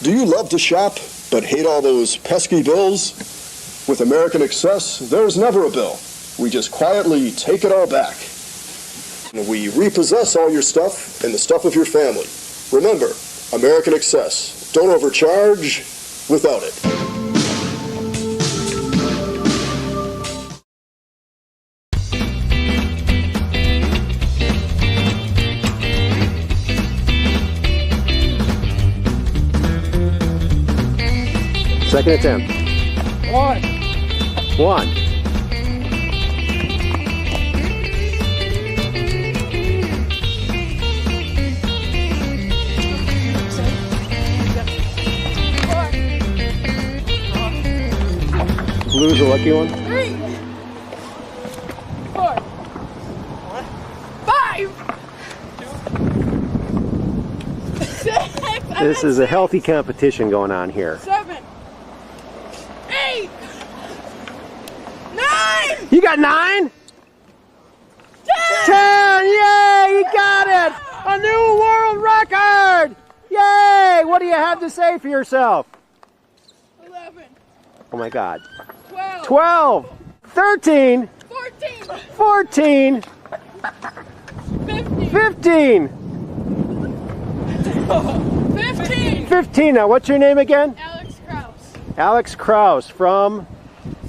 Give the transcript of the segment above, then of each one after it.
Do you love to shop, but hate all those pesky bills? With American Express, there's never a bill. We just quietly take it all back. And we repossess all your stuff and the stuff of your family. Remember, American Express. Don't overcharge without it. Second attempt. One. Blue's a lucky one. 3, 4, 5, 6. This is a healthy competition going on here. 7, 8, 9. You got 9? 10! Yay! You got it! A new world record! Yay! What do you have to say for yourself? 11, Oh my God. 12, 12! 13! 14, 14! 15, 15! 15. 15. Now, what's your name again? Alex Kraus, Alex Kraus from...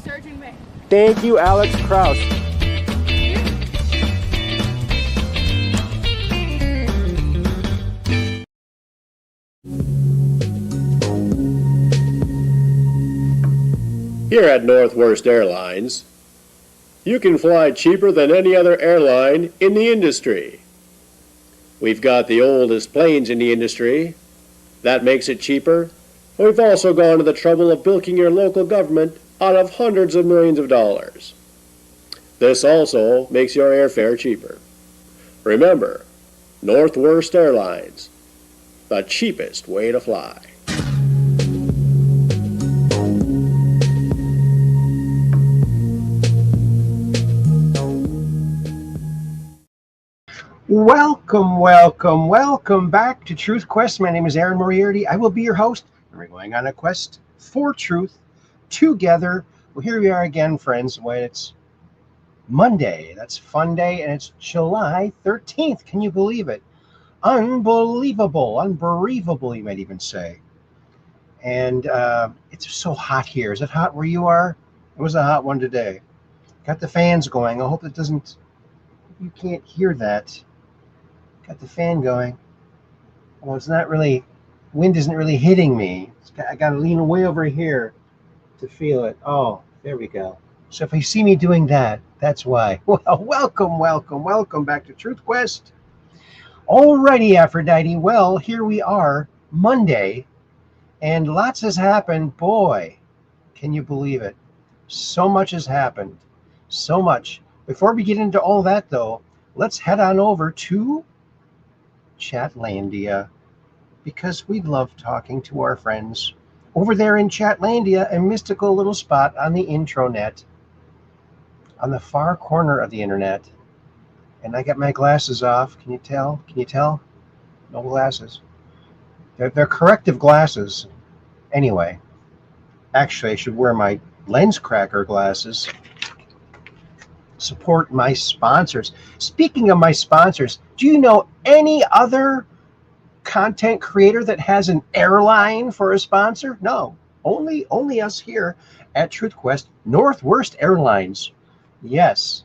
Sturgeon Bay. Thank you, Alex Kraus. Here at Northwest Airlines, you can fly cheaper than any other airline in the industry. We've got the oldest planes in the industry. That makes it cheaper. We've also gone to the trouble of bilking your local government out of hundreds of millions of dollars. This also makes your airfare cheaper. Remember, Northwest Airlines, the cheapest way to fly. Welcome back to Truth Quest. My name is Aaron Moriarity. I will be your host, and we're going on a quest for truth together. Well, here we are again, friends. When it's Monday, that's fun day, and it's July 13th. Can you believe it? Unbelievable, unbelievable, you might even say. And it's so hot here. Is it hot where you are? It was a hot one today. Got the fans going. I hope it doesn't, you can't hear that. Got the fan going. Well, it's not really, wind isn't really hitting me. I got to lean way over here to feel it. Oh, there we go. So if you see me doing that, that's why. Well, welcome back to Truth Quest. Alrighty, Aphrodite. Well, here we are, Monday, and lots has happened. Boy, can you believe it? So much has happened. So much. Before we get into all that, though, let's head on over to Chatlandia, because we love talking to our friends over there in Chatlandia, a mystical little spot on the intranet, on the far corner of the internet. And I got my glasses off. Can you tell? Can you tell? No glasses. They're corrective glasses. Anyway, actually, I should wear my lens cracker glasses. Support my sponsors. Speaking of my sponsors, do you know any other content creator that has an airline for a sponsor? No, only us here at Truth Quest. Northwest Airlines, yes,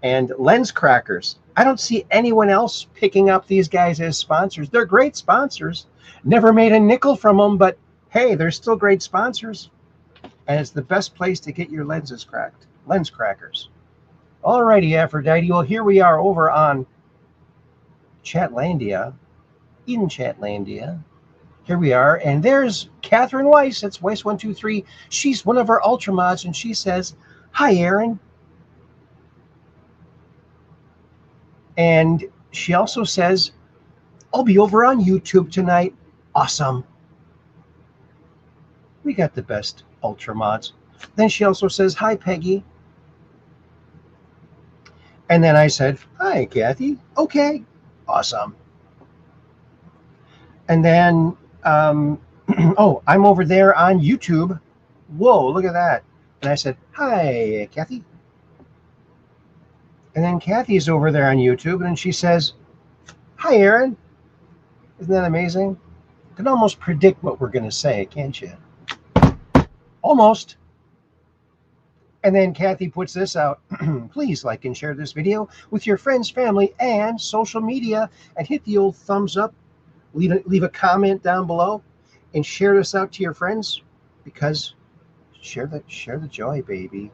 and Lens Crackers. I don't see anyone else picking up these guys as sponsors. They're great sponsors. Never made a nickel from them, but hey, they're still great sponsors, and it's the best place to get your lenses cracked. Lens Crackers. Alrighty, Aphrodite. Well, here we are over on Chatlandia, in Chatlandia. Here we are, and there's Catherine Weiss. That's Weiss123. She's one of our Ultramods, and she says, "Hi, Aaron." And she also says, "I'll be over on YouTube tonight." Awesome. We got the best Ultramods. Then she also says, "Hi, Peggy." And then I said, "Hi, Kathy." Okay, awesome. And then Oh, I'm over there on YouTube. Whoa, look at that. And I said, hi, Kathy. And then Kathy's over there on YouTube, and she says, hi, Aaron. Isn't that amazing? You can almost predict what we're going to say, can't you? Almost. And then Kathy puts this out. Please like and share this video with your friends, family, and social media. And hit the old thumbs up. Leave a comment down below. And share this out to your friends. Because share the joy, baby.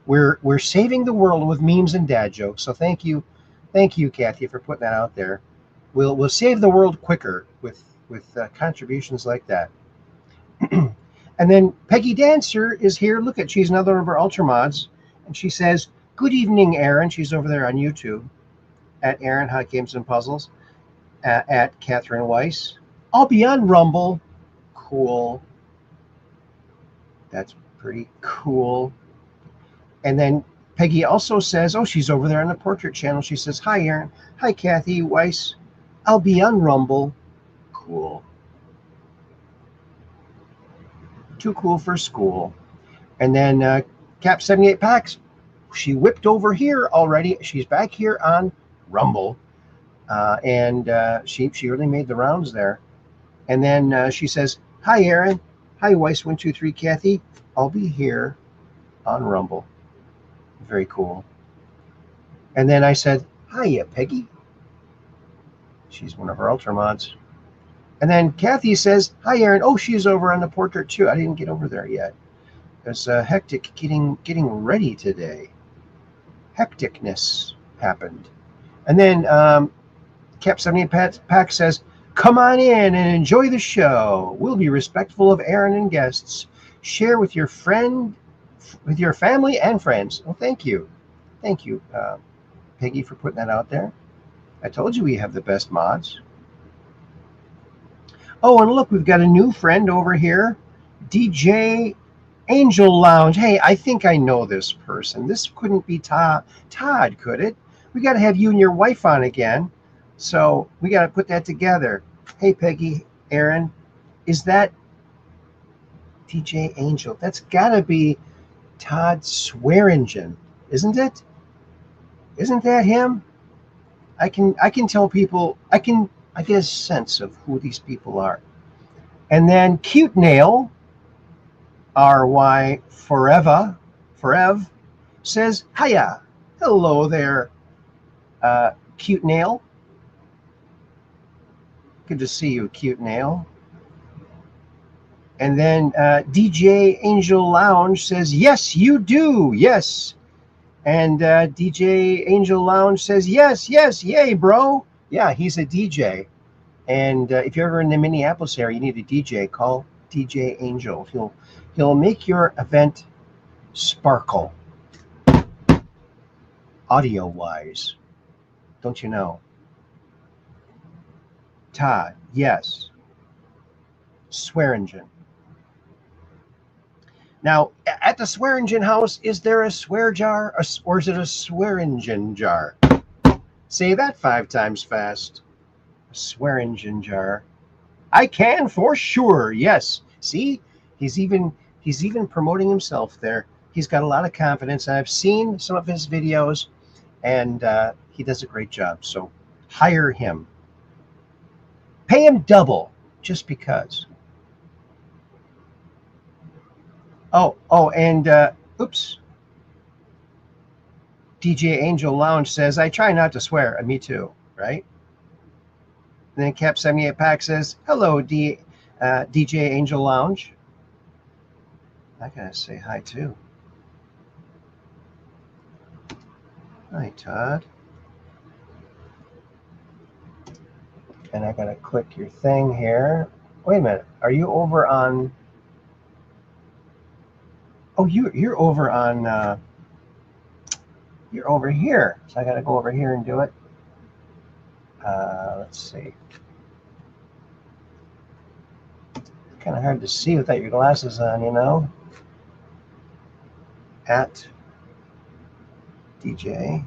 We're saving the world with memes and dad jokes. So thank you, Kathy, for putting that out there. We'll save the world quicker with contributions like that. And then Peggy Dancer is here. Look at, she's another of our Ultra Mods, and she says, "Good evening, Aaron." She's over there on YouTube at Aaron Hot Games and Puzzles at Catherine Weiss. I'll be on Rumble. Cool. That's pretty cool. And then Peggy also says, oh, she's over there on the portrait channel. She says, hi, Aaron. Hi, Kathy Weiss. I'll be on Rumble. Cool. Too cool for school. And then Cap 78 Packs, she whipped over here already. She's back here on Rumble. And she really made the rounds there. And then she says, hi, Aaron. Hi, Weiss123 Kathy. I'll be here on Rumble. Very cool. And then I said, hiya, Peggy. She's one of our Ultra Mods. And then Kathy says, hi, Aaron. Oh, she's over on the portrait too. I didn't get over there yet. It's hectic getting ready today. Hecticness happened. And then Cap 78 Pack says, come on in and enjoy the show. We'll be respectful of Aaron and guests. Share with your friend, with your family and friends. Well, thank you. Thank you, Peggy, for putting that out there. I told you we have the best mods. Oh, and look, we've got a new friend over here, DJ Angel Lounge. Hey, I think I know this person. This couldn't be Todd, could it? We got to have you and your wife on again. So we got to put that together. Hey, Peggy, Aaron, is that DJ Angel? That's got to be Todd Swearingen, isn't it? Isn't that him? I can tell people, I get a sense of who these people are. And then Cute Nail, RY Forever, says, hiya. Hello there, Cute Nail. Good to see you, Cute Nail. And then DJ Angel Lounge says, yes, you do. Yes. And DJ Angel Lounge says, yes, yay, bro. Yeah, he's a DJ. And if you're ever in the Minneapolis area, you need a DJ, call DJ Angel. He'll make your event sparkle, audio-wise. Don't you know? Todd, yes. Swearingen. Now, at the Swearingen house, is there a swear jar, or is it a Swearingen jar? Say that 5 times fast. A Swearingen jar. I can for sure. Yes. See, he's even promoting himself there. He's got a lot of confidence. I've seen some of his videos, and he does a great job. So hire him. Pay him double, just because. Oh, and oops. DJ Angel Lounge says, I try not to swear. Me too, right? And then Cap 78 Pack says, hello, DJ Angel Lounge. I gotta say hi too. Hi, Todd. And I gotta click your thing here. Wait a minute. Are you over on? Oh, you're over on. You're over here. So I gotta go over here and do it. Let's see. Kind of hard to see without your glasses on, you know. At DJ.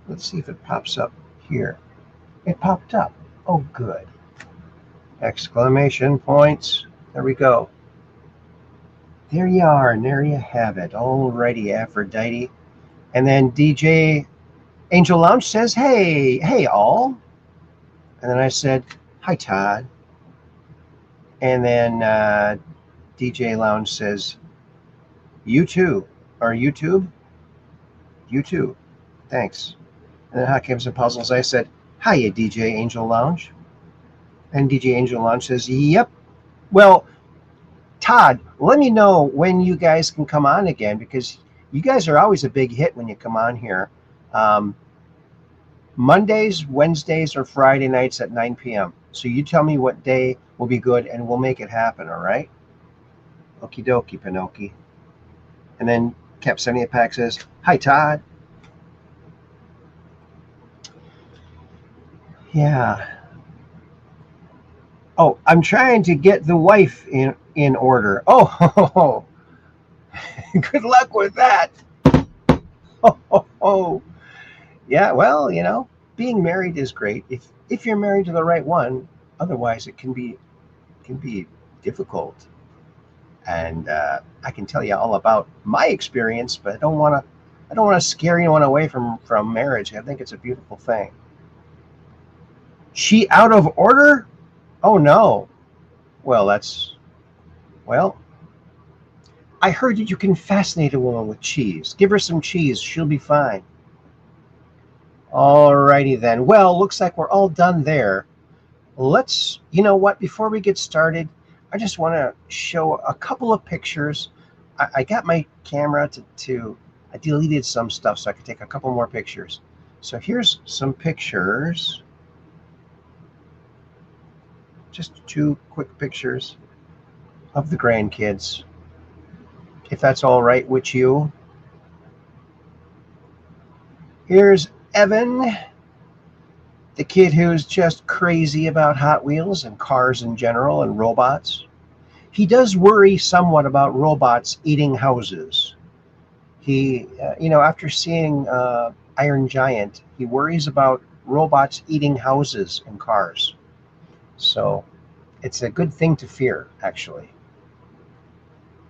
Let's see if it pops up here. It popped up. Oh, good. Exclamation points. There we go. There you are, and there you have it. Alrighty, Aphrodite. And then DJ Angel Lounge says, hey all. And then I said, hi Todd. And then DJ Lounge says, you too. Or YouTube? You too. Thanks. And then Hot Games and Puzzles, I said, hiya DJ Angel Lounge. And DJ Angel Lounge says, yep. Well, Todd, let me know when you guys can come on again, because you guys are always a big hit when you come on here. Mondays, Wednesdays, or Friday nights at 9 p.m. So you tell me what day will be good, and we'll make it happen, all right? Okie dokie, Pinocchio. And then Cap 78 Pack says, hi, Todd. Yeah. Oh, I'm trying to get the wife in order. Oh, good luck with that. Oh. Yeah, well, you know, being married is great if you're married to the right one. Otherwise, it can be difficult. And I can tell you all about my experience, but I don't want to scare anyone away from marriage. I think it's a beautiful thing. She out of order? Oh no. Well, I heard that you can fascinate a woman with cheese. Give her some cheese, she'll be fine. Alrighty then. Well, looks like we're all done there. You know what, before we get started, I just want to show a couple of pictures. I got my camera I deleted some stuff so I could take a couple more pictures. So here's some pictures. Just 2 quick pictures of the grandkids, if that's all right with you. Here's Evan, the kid who's just crazy about Hot Wheels and cars in general and robots. He does worry somewhat about robots eating houses. He, after seeing Iron Giant, he worries about robots eating houses and cars. So it's a good thing to fear, actually.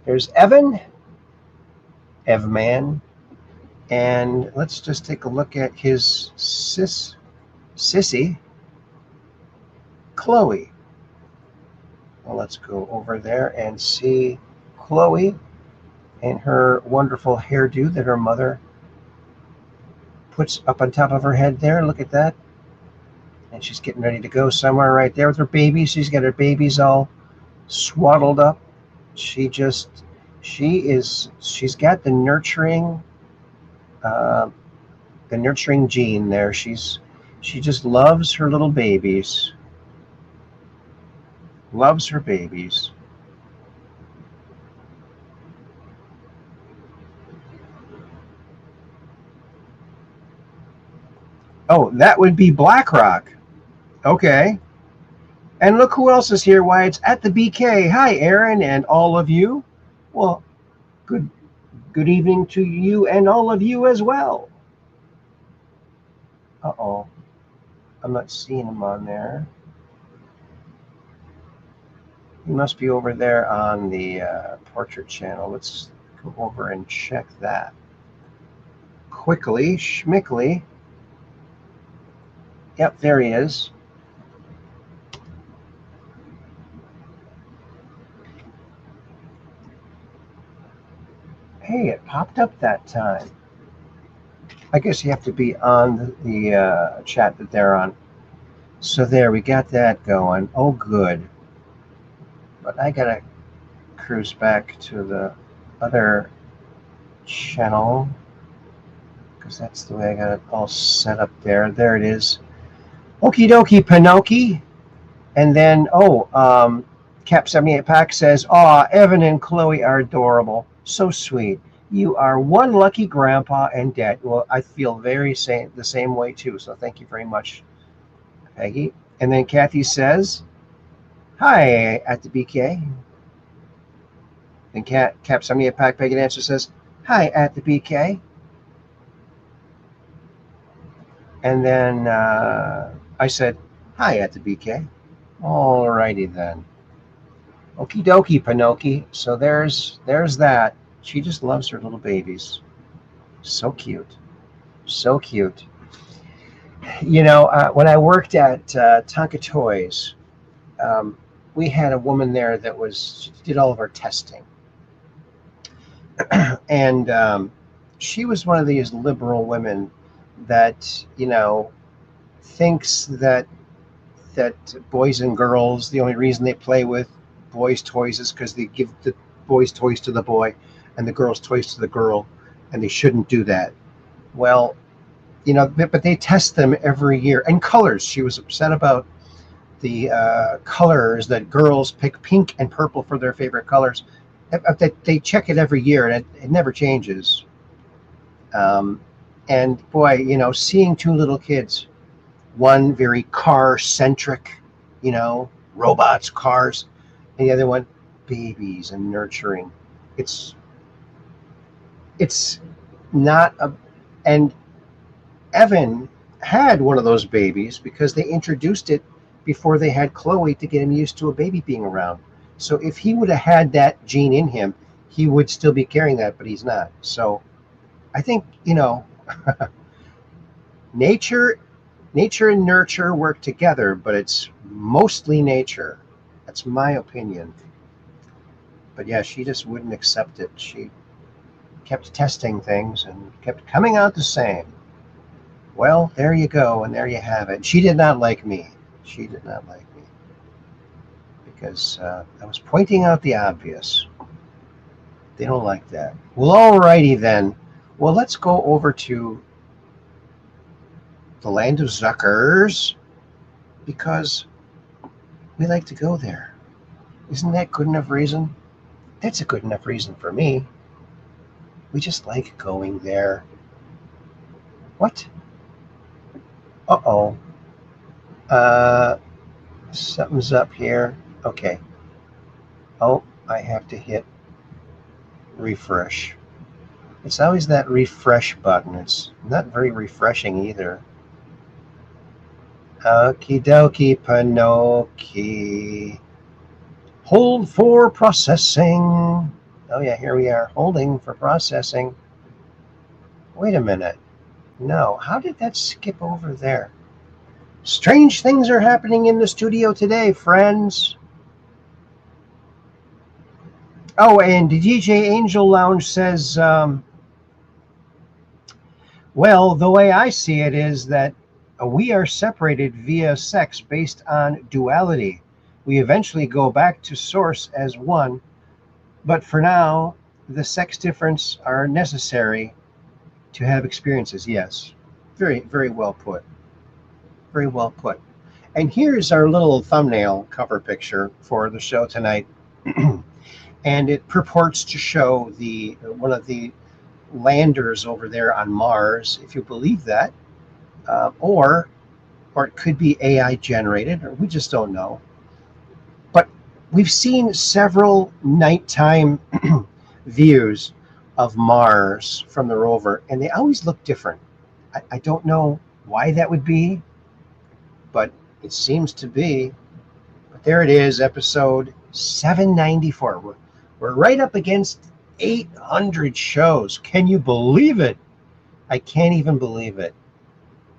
There's Evan, Evman. And let's just take a look at his sissy, Chloe. Well, let's go over there and see Chloe and her wonderful hairdo that her mother puts up on top of her head there. Look at that. And she's getting ready to go somewhere right there with her babies. She's got her babies all swaddled up. She's got the nurturing gene there. She just loves her little babies. Loves her babies. Oh, that would be BlackRock. Okay. And look who else is here. Why, it's at the BK. Hi, Aaron, and all of you. Well, good evening to you and all of you as well. Uh-oh. I'm not seeing him on there. He must be over there on the portrait channel. Let's go over and check that. Quickly, schmickly. Yep, there he is. Hey, it popped up that time. I guess you have to be on the chat that they're on. So there, we got that going. Oh, good. But I gotta cruise back to the other channel, because that's the way I got it all set up there. There it is. Okie dokie, Pinocchio. And then, Cap 78 Pack says, aw, Evan and Chloe are adorable. So sweet. You are one lucky grandpa and dad. Well, I feel the same way too. So thank you very much, Peggy. And then Kathy says, hi, at the BK. Then Cap 78 Pack Peggy Dancer says, hi, at the BK. And then I said, hi, at the BK. Alrighty then. Okie dokie, Pinocchio. So there's that. She just loves her little babies. So cute. So cute. You know, when I worked at Tonka Toys, we had a woman there that she did all of our testing. And she was one of these liberal women that, you know, thinks that boys and girls, the only reason they play with boys' toys is because they give the boys' toys to the boy and the girls' toys to the girl, and they shouldn't do that. Well, you know, but they test them every year. And colors. She was upset about the colors that girls pick pink and purple for their favorite colors. They check it every year, and it never changes. And boy, you know, seeing two little kids, one very car-centric, you know, robots, cars, and the other one, babies and nurturing. It's not a... And Evan had one of those babies because they introduced it before they had Chloe to get him used to a baby being around. So if he would have had that gene in him, he would still be carrying that, but he's not. So I think, you know, nature and nurture work together, but it's mostly nature. That's my opinion. But yeah, she just wouldn't accept it. She kept testing things and kept coming out the same. Well, there you go, and there you have it. She did not like me. She did not like me. Because I was pointing out the obvious. They don't like that. Well, alrighty then. Well, let's go over to the land of Zuckers, because we like to go there. Isn't that good enough reason? That's a good enough reason for me. We just like going there. What? Uh-oh. Something's up here. Okay. Oh, I have to hit refresh. It's always that refresh button. It's not very refreshing either. Okie dokie, Pinocchio. Hold for processing. Oh yeah, here we are, holding for processing. Wait a minute. No, how did that skip over there? Strange things are happening in the studio today, friends. Oh, and DJ Angel Lounge says, well, the way I see it is that we are separated via sex based on duality. We eventually go back to source as one, but for now, the sex difference are necessary to have experiences. Yes, very, very well put. Very well put. And here's our little thumbnail cover picture for the show tonight. And it purports to show one of the landers over there on Mars, if you believe that, or it could be AI generated, or we just don't know. But we've seen several nighttime views of Mars from the rover, and they always look different. I don't know why that would be, but it seems to be. But there it is, episode 794. We're right up against 800 shows. Can you believe it? I can't even believe it.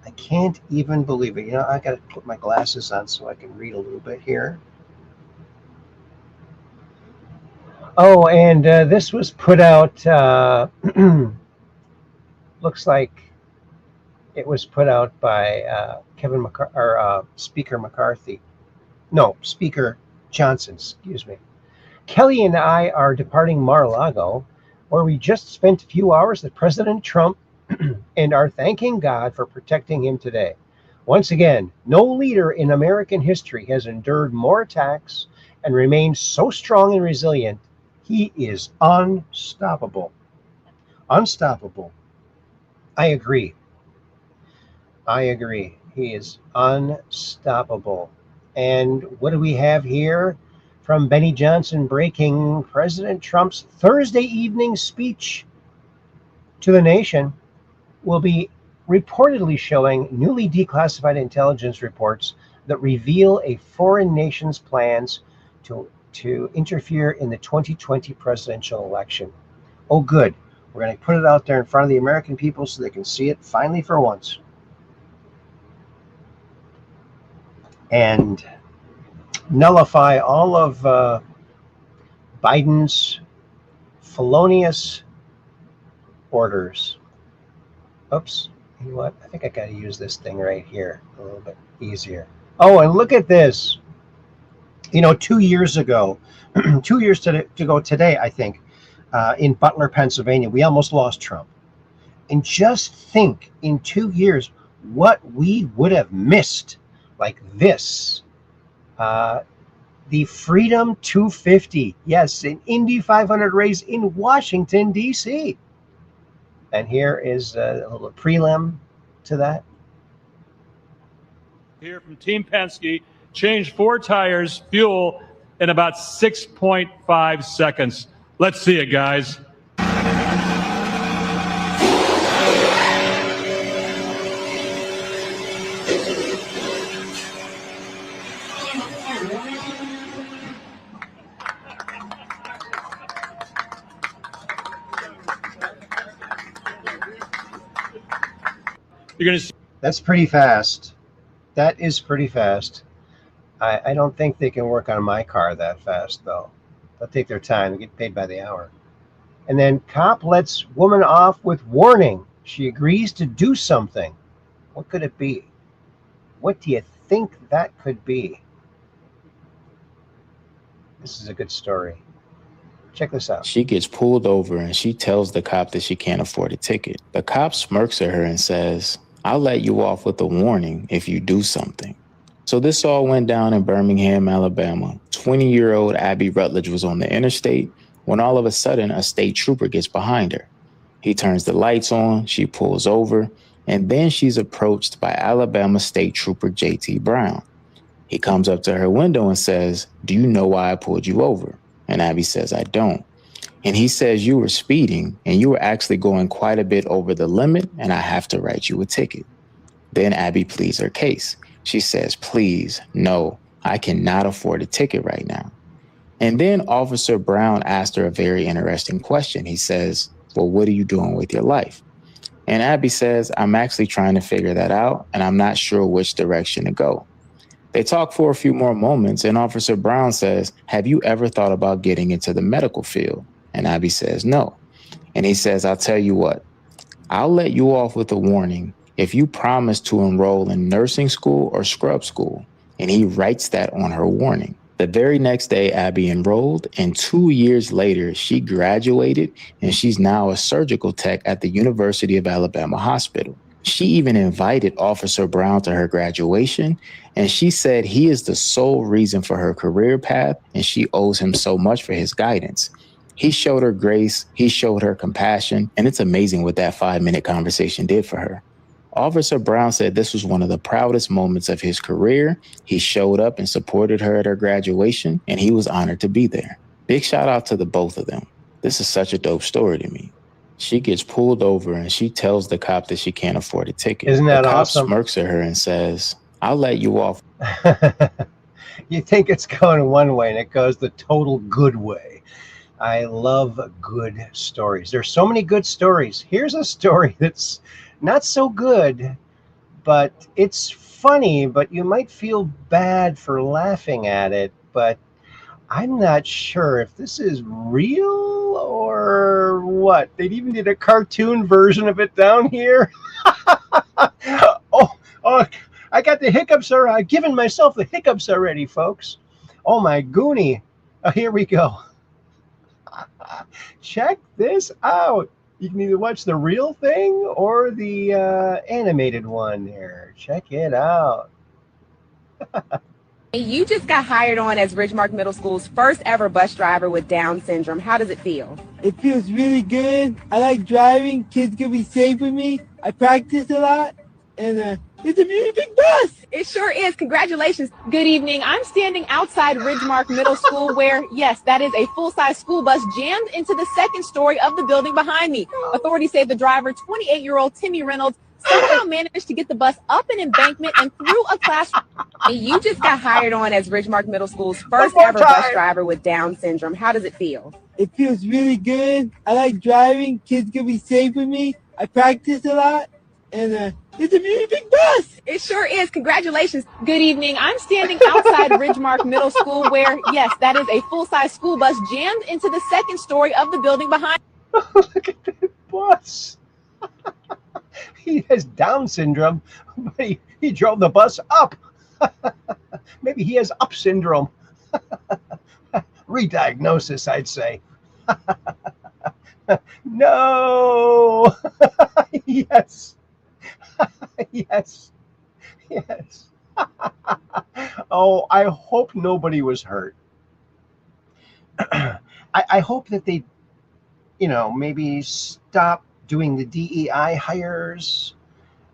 I can't even believe it. You know, I got to put my glasses on so I can read a little bit here. Oh, and this was put out, looks like it was put out by Speaker McCarthy. No, Speaker Johnson, excuse me. Kelly and I are departing Mar-a-Lago, where we just spent a few hours with President Trump and are thanking God for protecting him today. Once again, no leader in American history has endured more attacks and remained so strong and resilient. He is unstoppable. Unstoppable. I agree. He is unstoppable. And what do we have here? From Benny Johnson breaking President Trump's Thursday evening speech to the nation will be reportedly showing newly declassified intelligence reports that reveal a foreign nation's plans to interfere in the 2020 presidential election. Oh, good. We're going to put it out there in front of the American people so they can see it finally for once. And nullify all of Biden's felonious orders. Oops. You know what? I think I got to use this thing right here a little bit easier. Oh, and look at this. 2 years ago, 2 years to go today, I think, in Butler, Pennsylvania, we almost lost Trump. And just think, in 2 years, what we would have missed, like this. The Freedom 250, yes, an Indy 500 race in Washington, D.C. And here is a little prelim to that. Here from Team Penske, changed 4 tires, fuel in about 6.5 seconds. Let's see it, guys. You're going to see. That's pretty fast. That is pretty fast. I don't think they can work on my car that fast, though. They'll take their time. They get paid by the hour. And then cop lets woman off with warning. She agrees to do something. What could it be? What do you think that could be? This is a good story. Check this out. She gets pulled over and she tells the cop that she can't afford a ticket. The cop smirks at her and says, "I'll let you off with a warning if you do something." So this all went down in Birmingham, Alabama. 20-year-old Abby Rutledge was on the interstate when all of a sudden a state trooper gets behind her. He turns the lights on, she pulls over, and then she's approached by Alabama State Trooper J.T. Brown. He comes up to her window and says, "Do you know why I pulled you over?" And Abby says, "I don't." And he says, "You were speeding and you were actually going quite a bit over the limit and I have to write you a ticket." Then Abby pleads her case. She says, "Please, no, I cannot afford a ticket right now." And then Officer Brown asked her a very interesting question. He says, "Well, what are you doing with your life?" And Abby says, "I'm actually trying to figure that out and I'm not sure which direction to go." They talk for a few more moments and Officer Brown says, "Have you ever thought about getting into the medical field?" And Abby says, "No." And he says, "I'll tell you what, I'll let you off with a warning if you promise to enroll in nursing school or scrub school." And he writes that on her warning. The very next day, Abby enrolled, and 2 years later, she graduated, and she's now a surgical tech at the University of Alabama Hospital. She even invited Officer Brown to her graduation, and she said he is the sole reason for her career path, and she owes him so much for his guidance. He showed her grace, he showed her compassion, and it's amazing what that 5-minute conversation did for her. Officer Brown said this was one of the proudest moments of his career. He showed up and supported her at her graduation, and he was honored to be there. Big shout out to the both of them. This is such a dope story to me. She gets pulled over and she tells the cop that she can't afford a ticket. Isn't that awesome? The cop smirks at her and says, "I'll let you off." You think it's going one way and it goes the total good way. I love good stories. There's so many good stories. Here's a story that's not so good, but it's funny, but you might feel bad for laughing at it, but I'm not sure if this is real or what. They even did a cartoon version of it down here. Oh, I got the hiccups. I've given myself the hiccups already, folks. Oh, my goonie. Here we go. Check this out. You can either watch the real thing or the animated one there. Check it out. You just got hired on as Ridgemark Middle School's first ever bus driver with Down syndrome. How does it feel? It feels really good. I like driving. Kids can be safe with me. I practice a lot. And it's a really big bus. It sure is. Congratulations. Good evening. I'm standing outside Ridgemark Middle School where, yes, that is a full-size school bus jammed into the second story of the building behind me. Authorities say the driver, 28-year-old Timmy Reynolds, somehow managed to get the bus up an embankment and through a classroom. You just got hired on as Ridgemark Middle School's first ever bus driver with Down syndrome. How does it feel? It feels really good. I like driving. Kids can be safe with me. I practice a lot. And it's a really big bus. It sure is. Congratulations. Good evening. I'm standing outside Ridgemark Middle School where, yes, that is a full-size school bus jammed into the second story of the building behind. Look at that bus. He has Down syndrome, but he drove the bus up. Maybe he has up syndrome. Rediagnosis, I'd say. No. Yes. Yes. Yes. Oh, I hope nobody was hurt. I hope that they, maybe stop doing the DEI hires.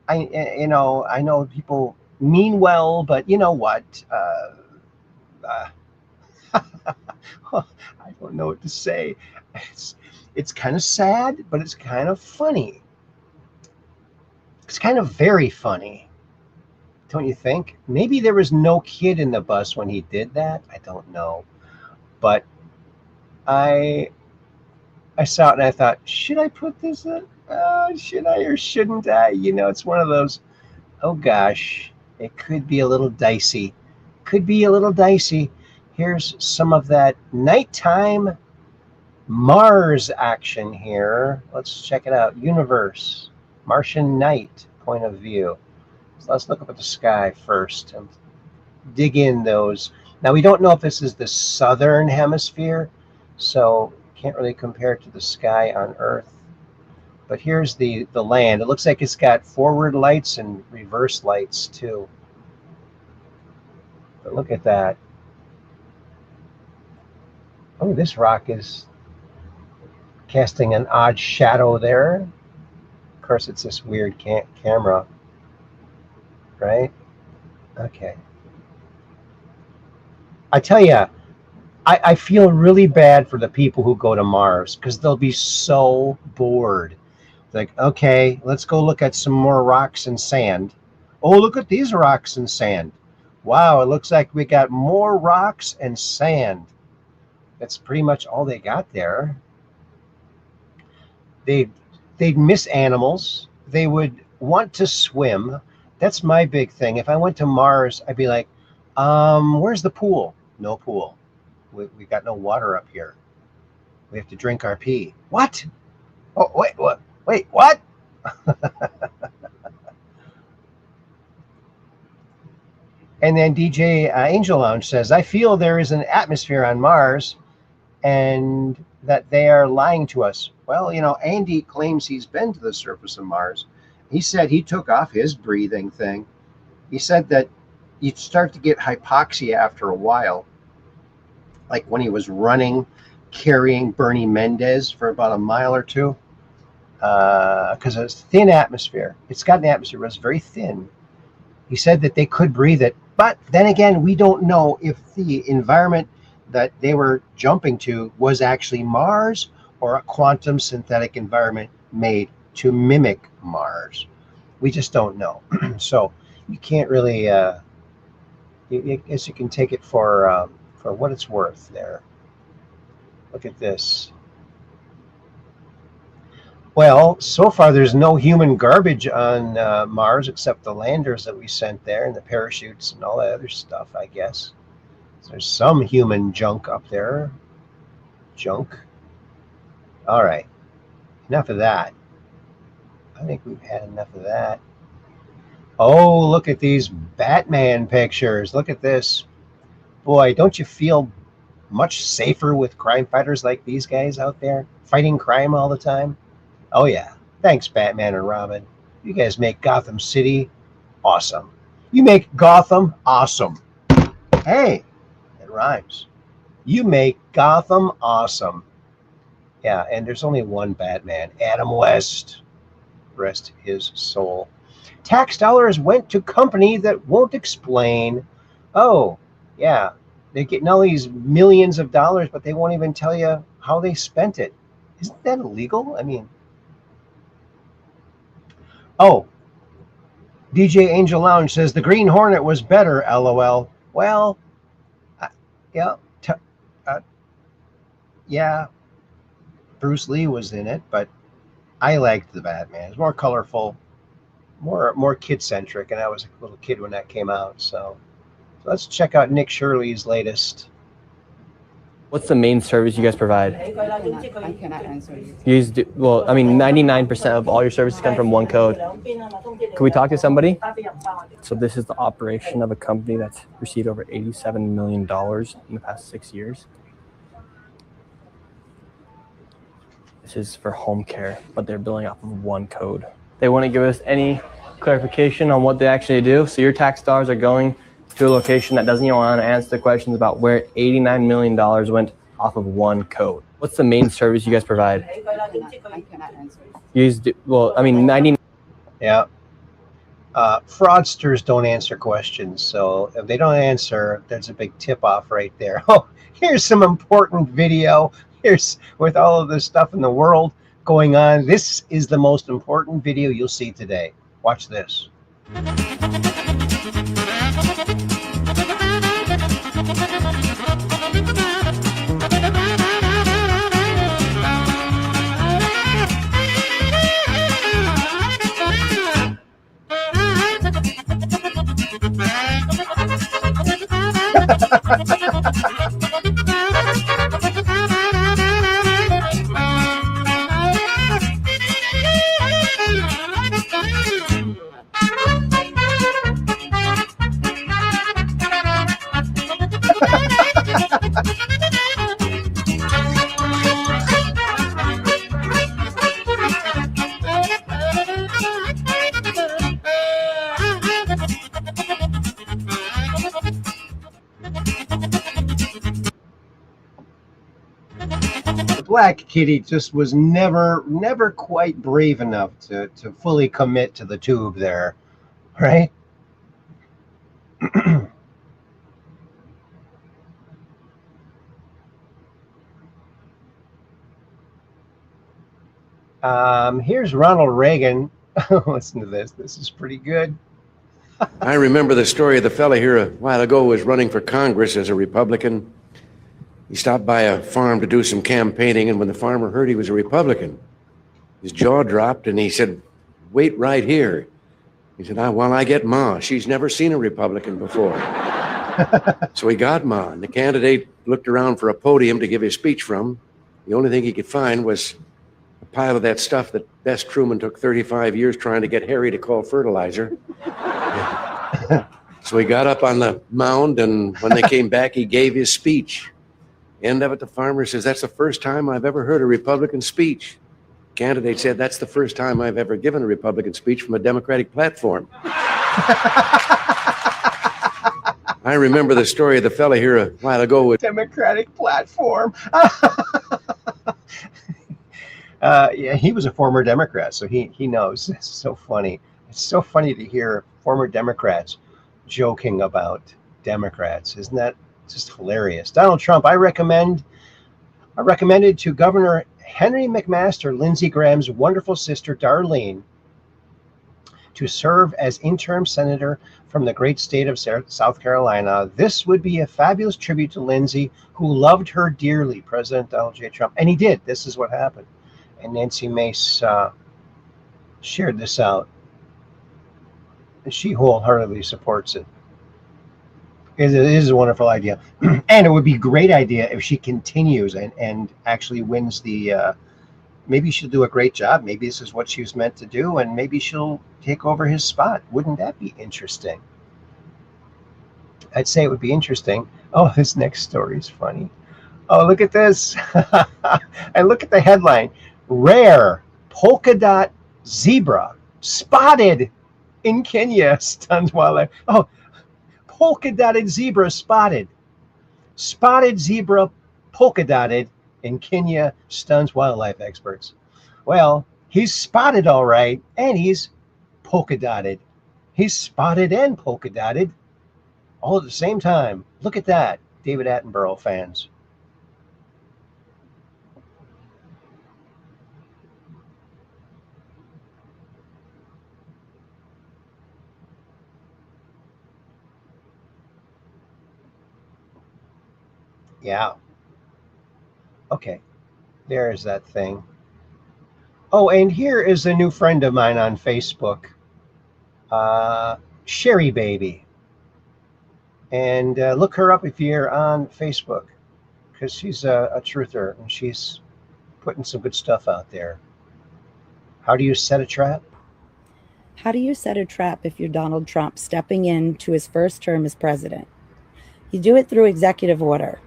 I know people mean well, but you know what? I don't know what to say. It's kind of sad, but it's kind of funny. It's kind of very funny. Don't you think? Maybe there was no kid in the bus when he did that. I don't know. But I saw it and I thought, should I put this in? Should I or shouldn't I? It's one of those, oh gosh, it could be a little dicey. Could be a little dicey. Here's some of that nighttime Mars action here. Let's check it out. Universe, Martian night point of view. So let's look up at the sky first and dig in those. Now, we don't know if this is the southern hemisphere, so can't really compare it to the sky on Earth. But here's the land. It looks like it's got forward lights and reverse lights too. But look at that. Oh, this rock is casting an odd shadow there. Of course, it's this weird camera, right? Okay. I tell you, I feel really bad for the people who go to Mars because they'll be so bored. Like, okay, let's go look at some more rocks and sand. Oh, look at these rocks and sand. Wow, it looks like we got more rocks and sand. That's pretty much all they got there. They'd miss animals. They would want to swim. That's my big thing. If I went to Mars, I'd be like, where's the pool? No pool. We got no water up here. We have to drink our pee. What? Oh, wait, what? Wait, what? And then DJ Angel Lounge says, I feel there is an atmosphere on Mars and that they are lying to us. Well, Andy claims he's been to the surface of Mars. He said he took off his breathing thing. He said that you'd start to get hypoxia after a while. Like when he was running, carrying Bernie Mendez for about a mile or two. Because it's thin atmosphere. It's got an atmosphere, but it's very thin. He said that they could breathe it. But then again, we don't know if the environment that they were jumping to was actually Mars or a quantum synthetic environment made to mimic Mars. We just don't know. So you can't really, I guess you can take it for what it's worth there. Look at this. Well, so far there's no human garbage on Mars except the landers that we sent there and the parachutes and all that other stuff, I guess. So there's some human junk up there. Junk. All right. Enough of that. I think we've had enough of that. Oh, look at these Batman pictures. Look at this. Boy, don't you feel much safer with crime fighters like these guys out there fighting crime all the time? Oh, yeah. Thanks, Batman and Robin. You guys make Gotham City awesome. You make Gotham awesome. Hey, it rhymes. You make Gotham awesome. Yeah, and there's only one Batman, Adam West. Rest his soul. Tax dollars went to company that won't explain. Oh, yeah. They're getting all these millions of dollars, but they won't even tell you how they spent it. Isn't that illegal? I mean, oh, DJ Angel Lounge says the Green Hornet was better. LOL. Well, yeah, uh, yeah. Bruce Lee was in it, but I liked the Batman. It's more colorful, more kid centric, and I was a little kid when that came out. So let's check out Nick Shirley's latest. What's the main service you guys provide? I cannot answer you. You guys do, well, I mean, 99% of all your services come from one code. Can we talk to somebody? So this is the operation of a company that's received over $87 million in the past 6 years. This is for home care, but they're billing off of one code. They want to give us any clarification on what they actually do. So your tax dollars are going to a location that doesn't even want to answer the questions about where $89 million went off of one code. What's the main service you guys provide? I cannot answer you. You guys do, well, I mean, 90. Yeah. Fraudsters don't answer questions. So if they don't answer, there's a big tip off right there. Oh, here's some important video. Here's with all of this stuff in the world going on. This is the most important video you'll see today. Watch this. Black Kitty just was never quite brave enough to fully commit to the tube there, right? Here's Ronald Reagan. Listen to this. This is pretty good. I remember the story of the fella here a while ago who was running for Congress as a Republican. He stopped by a farm to do some campaigning, and when the farmer heard he was a Republican, his jaw dropped, and he said, "Wait right here." He said, "While I get Ma. She's never seen a Republican before." So he got Ma, and the candidate looked around for a podium to give his speech from. The only thing he could find was a pile of that stuff that Bess Truman took 35 years trying to get Harry to call fertilizer. So he got up on the mound, and when they came back, he gave his speech. End of it, the farmer says, "That's the first time I've ever heard a Republican speech." Candidate said, "That's the first time I've ever given a Republican speech from a Democratic platform." I remember the story of the fella here a while ago with Democratic platform. Yeah, he was a former Democrat, so he knows. It's so funny. It's so funny to hear former Democrats joking about Democrats. Isn't that just hilarious? Donald Trump, I recommended to Governor Henry McMaster, Lindsey Graham's wonderful sister, Darlene, to serve as interim senator from the great state of South Carolina. This would be a fabulous tribute to Lindsey, who loved her dearly, President Donald J. Trump. And he did. This is what happened. And Nancy Mace shared this out. And she wholeheartedly supports it. It is a wonderful idea. And it would be a great idea if she continues and actually wins the, maybe she'll do a great job. Maybe this is what she was meant to do, and maybe she'll take over his spot. Wouldn't that be interesting? I'd say it would be interesting. Oh, this next story is funny. Oh, look at this. And look at the headline. Rare polka dot zebra spotted in Kenya stuns wildlife. Oh, polka dotted zebra spotted. Spotted zebra polka dotted in Kenya stuns wildlife experts. Well, he's spotted all right, and he's polka dotted. He's spotted and polka dotted all at the same time. Look at that, David Attenborough fans. Yeah. Okay. There's that thing. Oh, and here is a new friend of mine on Facebook, Sherry Baby. And look her up if you're on Facebook, because she's a truther and she's putting some good stuff out there. How do you set a trap? How do you set a trap if you're Donald Trump stepping into his first term as president? You do it through executive order.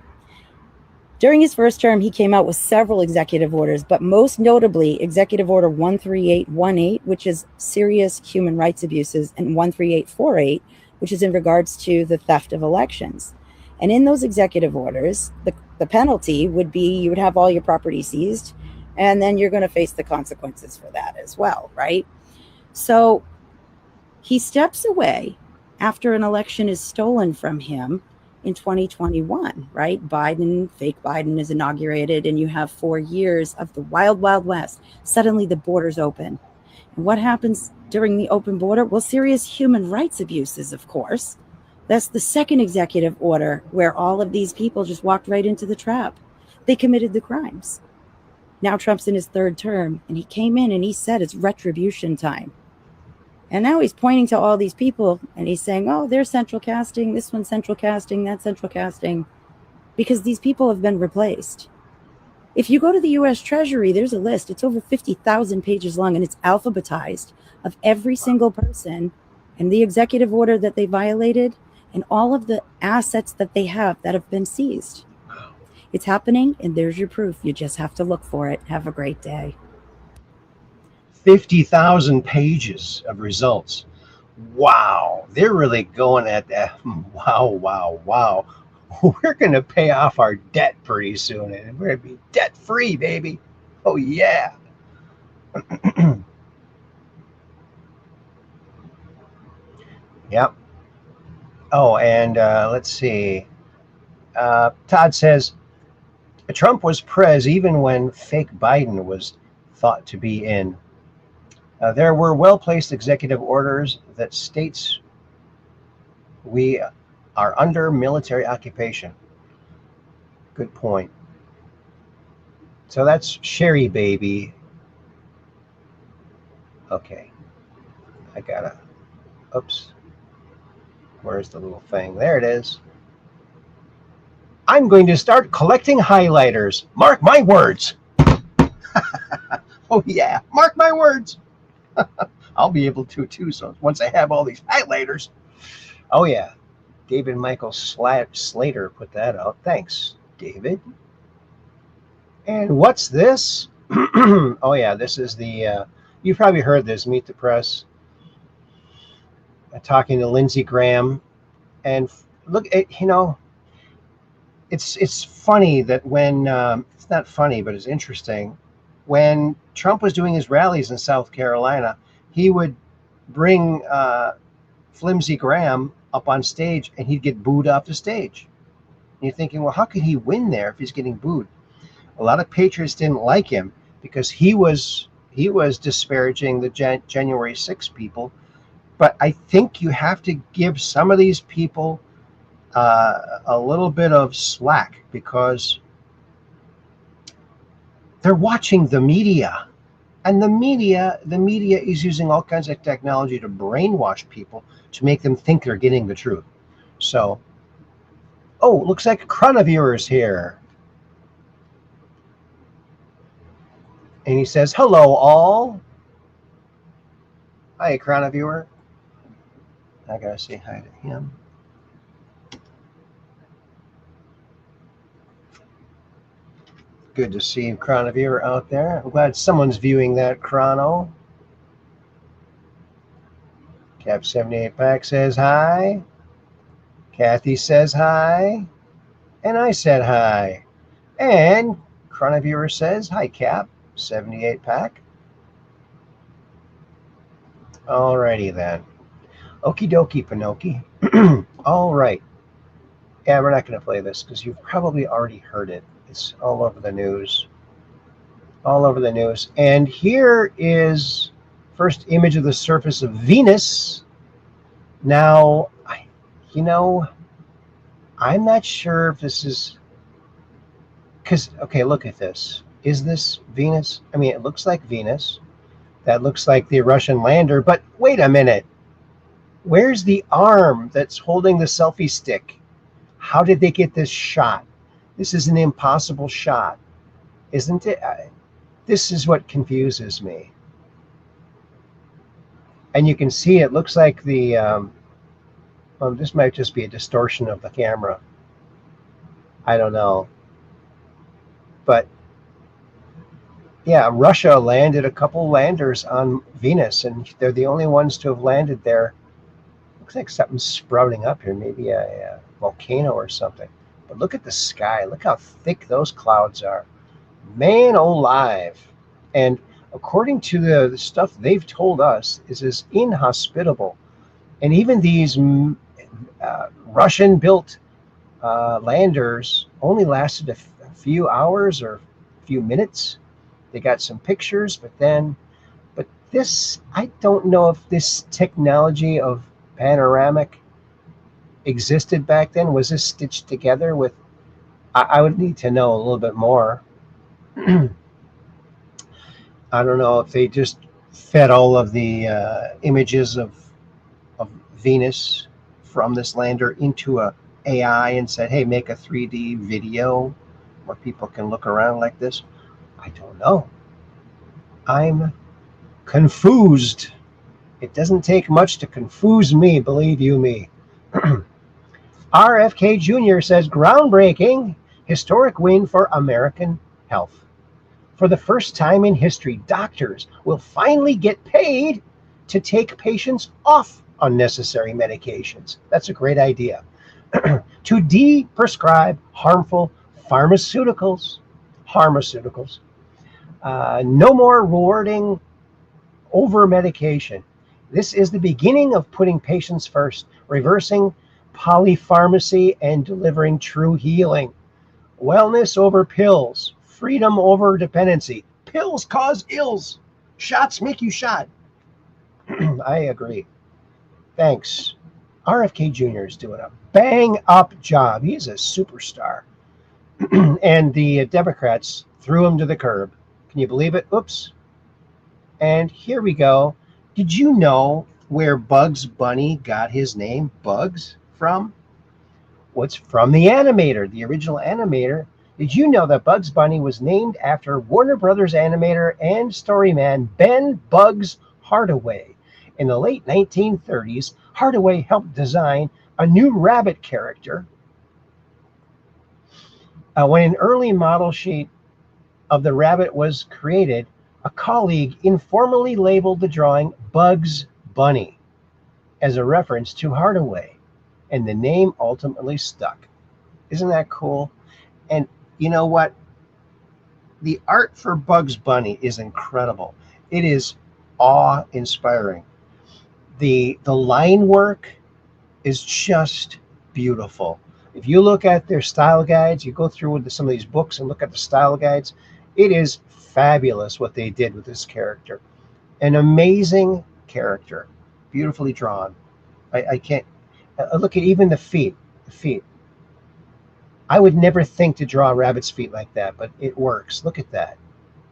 During his first term, he came out with several executive orders, but most notably Executive Order 13818, which is serious human rights abuses, and 13848, which is in regards to the theft of elections. And in those executive orders, the penalty would be you would have all your property seized, and then you're going to face the consequences for that as well, right? So he steps away after an election is stolen from him in 2021, right? Fake Biden is inaugurated, and you have 4 years of the wild, wild west. Suddenly the borders open. And what happens during the open border? Well, serious human rights abuses, of course. That's the second executive order where all of these people just walked right into the trap. They committed the crimes. Now Trump's in his third term, and he came in and he said it's retribution time. And now he's pointing to all these people and he's saying, oh, they're central casting, this one's central casting, that's central casting, because these people have been replaced. If you go to the U.S. Treasury, there's a list. It's over 50,000 pages long, and it's alphabetized of every single person and the executive order that they violated and all of the assets that they have that have been seized. It's happening, and there's your proof. You just have to look for it. Have a great day. 50,000 pages of results. Wow. They're really going at that. Wow, wow, wow. We're going to pay off our debt pretty soon, and we're going to be debt free, baby. Oh, yeah. Yep. Oh, and let's see. Todd says, Trump was prez even when fake Biden was thought to be in. There were well-placed executive orders that states we are under military occupation. Good point. So that's Sherry Baby. Okay. I gotta, oops. Where's the little thing? There it is. I'm going to start collecting highlighters. Mark my words. Oh yeah, mark my words. I'll be able to too, so once I have all these highlighters. Oh yeah, David Michael Slater put that out. Thanks, David. And what's this? Oh yeah, this is the, you've probably heard this, Meet the Press. Talking to Lindsey Graham. And look, it's funny that when, it's not funny, but it's interesting. When Trump was doing his rallies in South Carolina, he would bring Flimsy Graham up on stage, and he'd get booed off the stage. And you're thinking, well, how could he win there if he's getting booed? A lot of patriots didn't like him because he was disparaging the January 6th people. But I think you have to give some of these people a little bit of slack because they're watching the media, and the media is using all kinds of technology to brainwash people to make them think they're getting the truth. So, oh, looks like Chronaviewer's here. And he says, hello all. Hi, Chronaviewer. I gotta say hi to him. Good to see Chronaviewer out there. I'm glad someone's viewing that chrono. Cap 78 Pack says hi. Kathy says hi. And I said hi. And Chronaviewer says hi, Cap 78 Pack. Alrighty then. Okie dokie, Pinocchio. All right. Yeah, we're not going to play this because you've probably already heard it. It's all over the news. All over the news. And here is first image of the surface of Venus. Now, I'm not sure if this is because, okay, look at this. Is this Venus? I mean, it looks like Venus. That looks like the Russian lander, but wait a minute. Where's the arm that's holding the selfie stick? How did they get this shot? This is an impossible shot, isn't it? This is what confuses me. And you can see it looks like the, well, this might just be a distortion of the camera. I don't know. But yeah, Russia landed a couple landers on Venus, and they're the only ones to have landed there. Looks like something's sprouting up here, maybe a volcano or something. But look at the sky. Look how thick those clouds are. Man alive. And according to the stuff they've told us, is inhospitable. And even these Russian-built landers only lasted a few hours or a few minutes. They got some pictures, but this, I don't know if this technology of panoramic existed back then. Was this stitched together with, I would need to know a little bit more. I don't know if they just fed all of the images of Venus from this lander into a AI and said, hey, make a 3D video where people can look around like this. I don't know. I'm confused. It doesn't take much to confuse me, believe you me. RFK Jr. says, groundbreaking, historic win for American health. For the first time in history, doctors will finally get paid to take patients off unnecessary medications. That's a great idea. To de-prescribe harmful pharmaceuticals. No more rewarding over-medication. This is the beginning of putting patients first, reversing polypharmacy and delivering true healing. Wellness over pills. Freedom over dependency. Pills cause ills. Shots make you shot. I agree. Thanks. RFK Jr. is doing a bang-up job. He's a superstar. And the Democrats threw him to the curb. Can you believe it? Oops. And here we go. Did you know where Bugs Bunny got his name, Bugs, from? What's from the animator, the original animator. Did you know that Bugs Bunny was named after Warner Brothers animator and storyman Ben Bugs Hardaway? In the late 1930s, Hardaway helped design a new rabbit character. When an early model sheet of the rabbit was created, a colleague informally labeled the drawing Bugs Bunny as a reference to Hardaway, and the name ultimately stuck. Isn't that cool? And you know what? The art for Bugs Bunny is incredible. It is awe-inspiring. The line work is just beautiful. If you look at their style guides, you go through with some of these books and look at the style guides, it is fabulous what they did with this character. An amazing character, beautifully drawn. I can't look at even the feet. I would never think to draw a rabbit's feet like that, but it works. Look at that.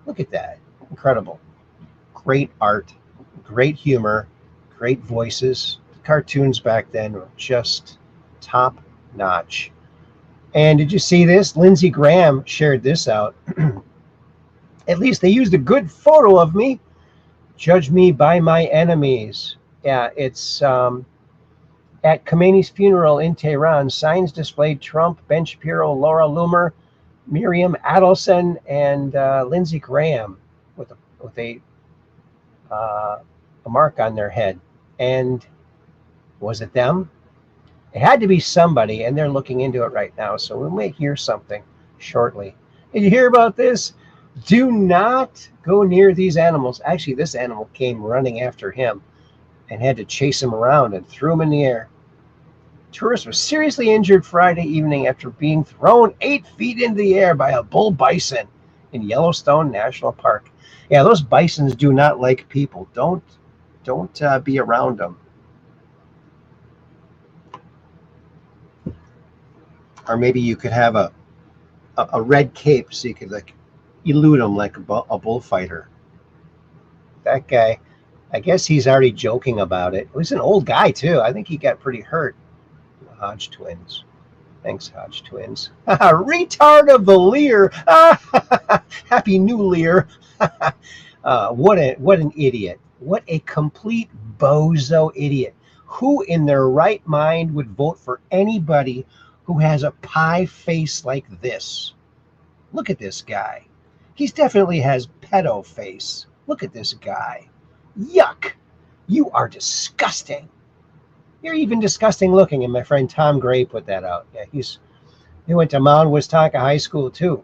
Look at that. Incredible. Great art, great humor, great voices. The cartoons back then were just top notch. And did you see this? Lindsey Graham shared this out. At least they used a good photo of me. Judge me by my enemies. Yeah, it's at Khomeini's funeral in Tehran. Signs displayed Trump, Ben Shapiro, Laura Loomer, Miriam Adelson, and Lindsey Graham with a mark on their head. And was it them? It had to be somebody, and they're looking into it right now. So we may hear something shortly. Did you hear about this? Do not go near these animals. Actually, this animal came running after him and had to chase him around and threw him in the air. Tourist was seriously injured Friday evening after being thrown 8 feet into the air by a bull bison in Yellowstone National Park. Yeah, those bisons do not like people. Don't be around them. Or maybe you could have a a red cape so you could like elude him like a bullfighter. That guy, I guess he's already joking about it. He's an old guy too. I think he got pretty hurt. The Hodge twins. Thanks, Hodge twins. Retard of the Lear. Happy New Lear. What an idiot. What a complete bozo idiot. Who in their right mind would vote for anybody who has a pie face like this? Look at this guy. He definitely has pedo face. Look at this guy. Yuck. You are disgusting. You're even disgusting looking, and my friend Tom Gray put that out. Yeah, he went to Mount Wisconka High School too.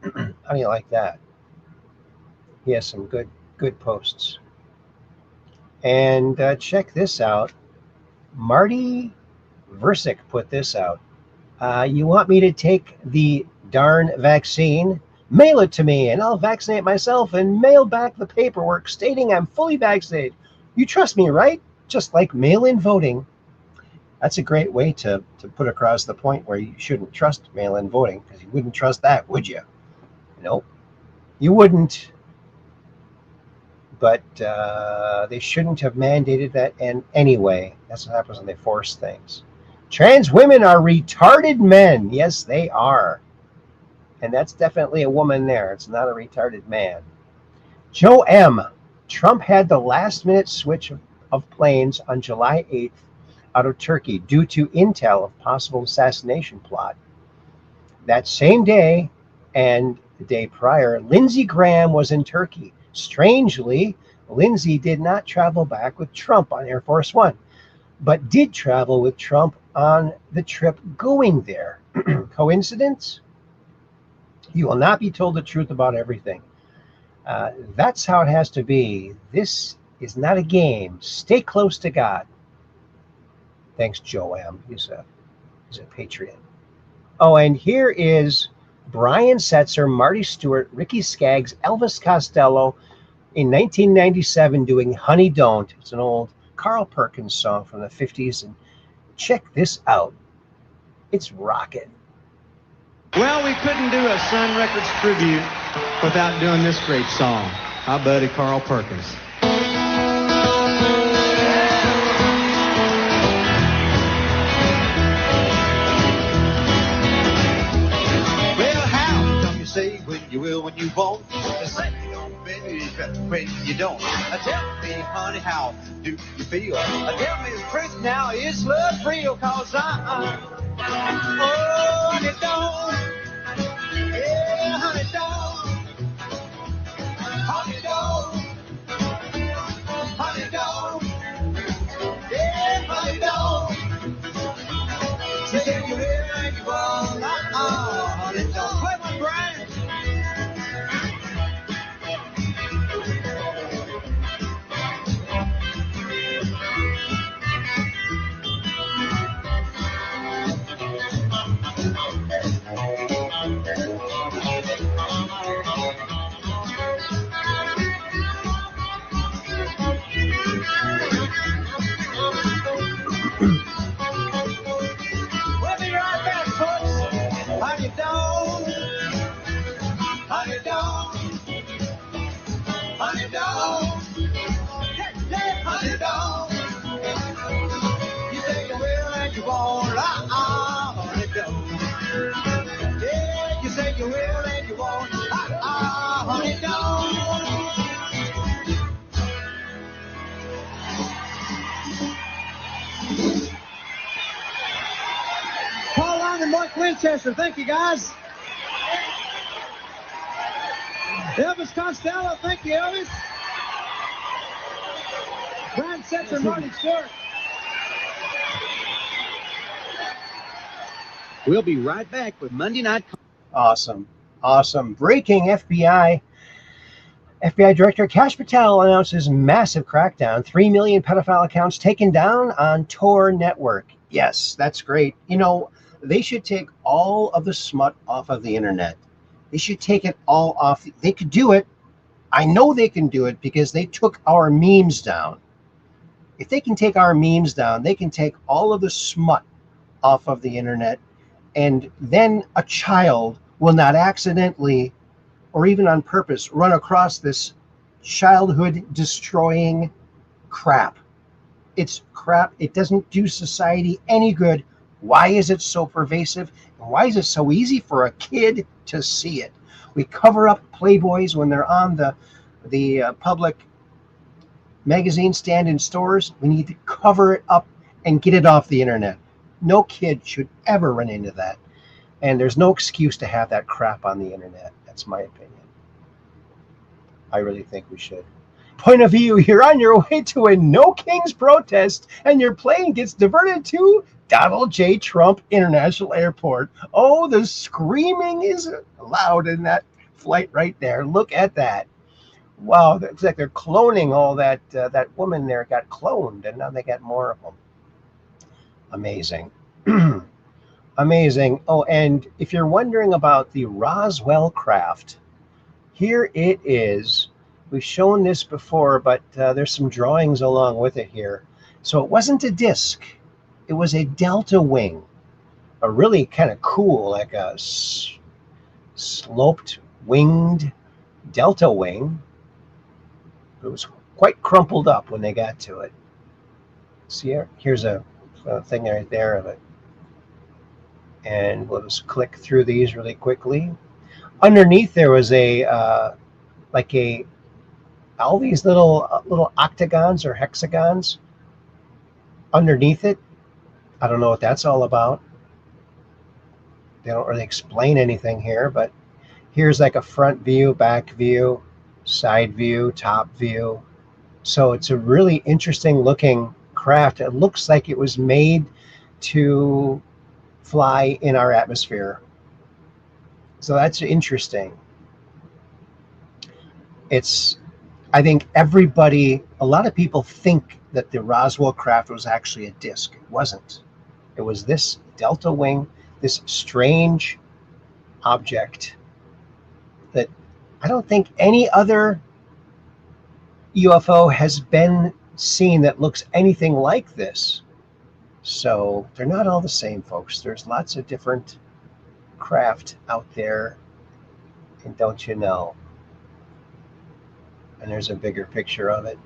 How do you like that? He has some good posts. And check this out. Marty Versick put this out. You want me to take the darn vaccine? Mail it to me, and I'll vaccinate myself and mail back the paperwork stating I'm fully vaccinated. You trust me, right? Just like mail-in voting. That's a great way to put across the point where you shouldn't trust mail-in voting, because you wouldn't trust that, would you? Nope, you wouldn't. But they shouldn't have mandated that anyway. That's what happens when they force things. Trans women are retarded men. Yes, they are. And that's definitely a woman there. It's not a retarded man. Joe M. Trump had the last-minute switch of planes on July 8th out of Turkey due to intel of possible assassination plot. That same day and the day prior, Lindsey Graham was in Turkey. Strangely, Lindsey did not travel back with Trump on Air Force One, but did travel with Trump on the trip going there. Coincidence? You will not be told the truth about everything. That's how it has to be. This is not a game. Stay close to God. Thanks, Joe M. He's a patriot. Oh, and here is Brian Setzer, Marty Stewart, Ricky Skaggs, Elvis Costello in 1997 doing Honey Don't. It's an old Carl Perkins song from the 50s. And check this out. It's rockin'. Well, we couldn't do a Sun Records tribute without doing this great song. Our buddy Carl Perkins. Well, how come you say when you will, when you won't? Say you don't believe when you don't. Tell me, honey, how do you feel? Tell me, is Prince now, is love real? Cause oh, honey, don't. Yeah, honey, don't. Honey, don't. Honey, don't. Yeah, honey, don't. Say if you will and you won't. Honey, don't. Play my brain. We'll be right back, folks. Honey, don't. Honey, don't. Honey, don't. Yeah, honey, don't. You say you will and you won't. Honey, don't. Yeah, you say you will and you won't. Honey, don't. Paul Long and Mark Winchester, thank you guys. Elvis Costello, thank you, Elvis. Brian Setzer, Marty Stewart. We'll be right back with Monday Night. Awesome. Breaking FBI Director Kash Patel announces massive crackdown. 3 million pedophile accounts taken down on Tor network. Yes, that's great. You know, they should take all of the smut off of the internet. They should take it all off. They could do it. I know they can do it because they took our memes down. If they can take our memes down, they can take all of the smut off of the internet And then a child will not accidentally or even on purpose run across this childhood destroying crap. It's crap. It doesn't do society any good. Why is it so pervasive? And why is it so easy for a kid to see it? We cover up Playboys when they're on the public magazine stand in stores. We need to cover it up and get it off the internet. No kid should ever run into that. And there's no excuse to have that crap on the internet. That's my opinion. I really think we should. Point of view, you're on your way to a No Kings protest and your plane gets diverted to Donald J. Trump International Airport. Oh, the screaming is loud in that flight right there. Look at that. Wow, it's like they're cloning all that. That woman there got cloned and now they got more of them. Amazing. Amazing. Oh, and if you're wondering about the Roswell craft, here it is. We've shown this before, but there's some drawings along with it here. So it wasn't a disc. It was a delta wing. A really kind of cool, like a sloped winged delta wing. It was quite crumpled up when they got to it. See here? Here's a thing right there of it. And we'll just click through these really quickly. Underneath there was a all these little octagons or hexagons underneath it. I don't know what that's all about. They don't really explain anything here, but here's like a front view, back view, side view, top view. So it's a really interesting looking craft. It looks like it was made to fly in our atmosphere. So that's interesting. I think a lot of people think that the Roswell craft was actually a disc. It wasn't. It was this delta wing, this strange object that I don't think any other UFO has been seen that looks anything like this. So they're not all the same, folks. There's lots of different craft out there, and don't you know? And there's a bigger picture of it.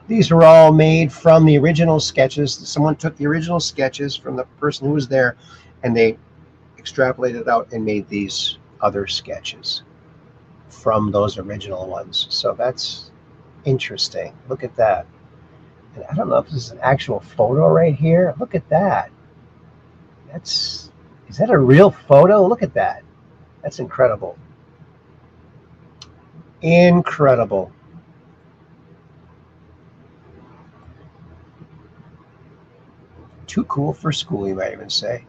These were all made from the original sketches. Someone took the original sketches from the person who was there, and they extrapolated out and made these other sketches from those original ones. So that's interesting. Look at that. And I don't know if this is an actual photo right here. Look at that. Is that a real photo? Look at that. That's incredible. Incredible. Too cool for school, you might even say.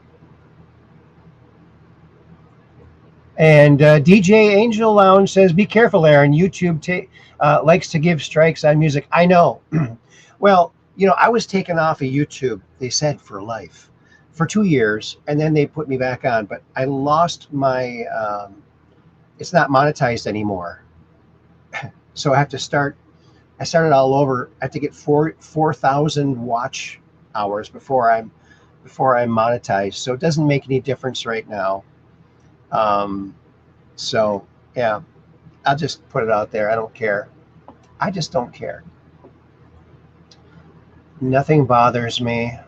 And DJ Angel Lounge says, be careful, Aaron. YouTube likes to give strikes on music. I know. Well, I was taken off of YouTube, they said, for life, for 2 years, and then they put me back on. But I lost my, it's not monetized anymore. So I have to start, I started all over. I have to get 4,000 watch hours before I'm monetized. So it doesn't make any difference right now. So yeah, I'll just put it out there. I don't care. I just don't care. Nothing bothers me.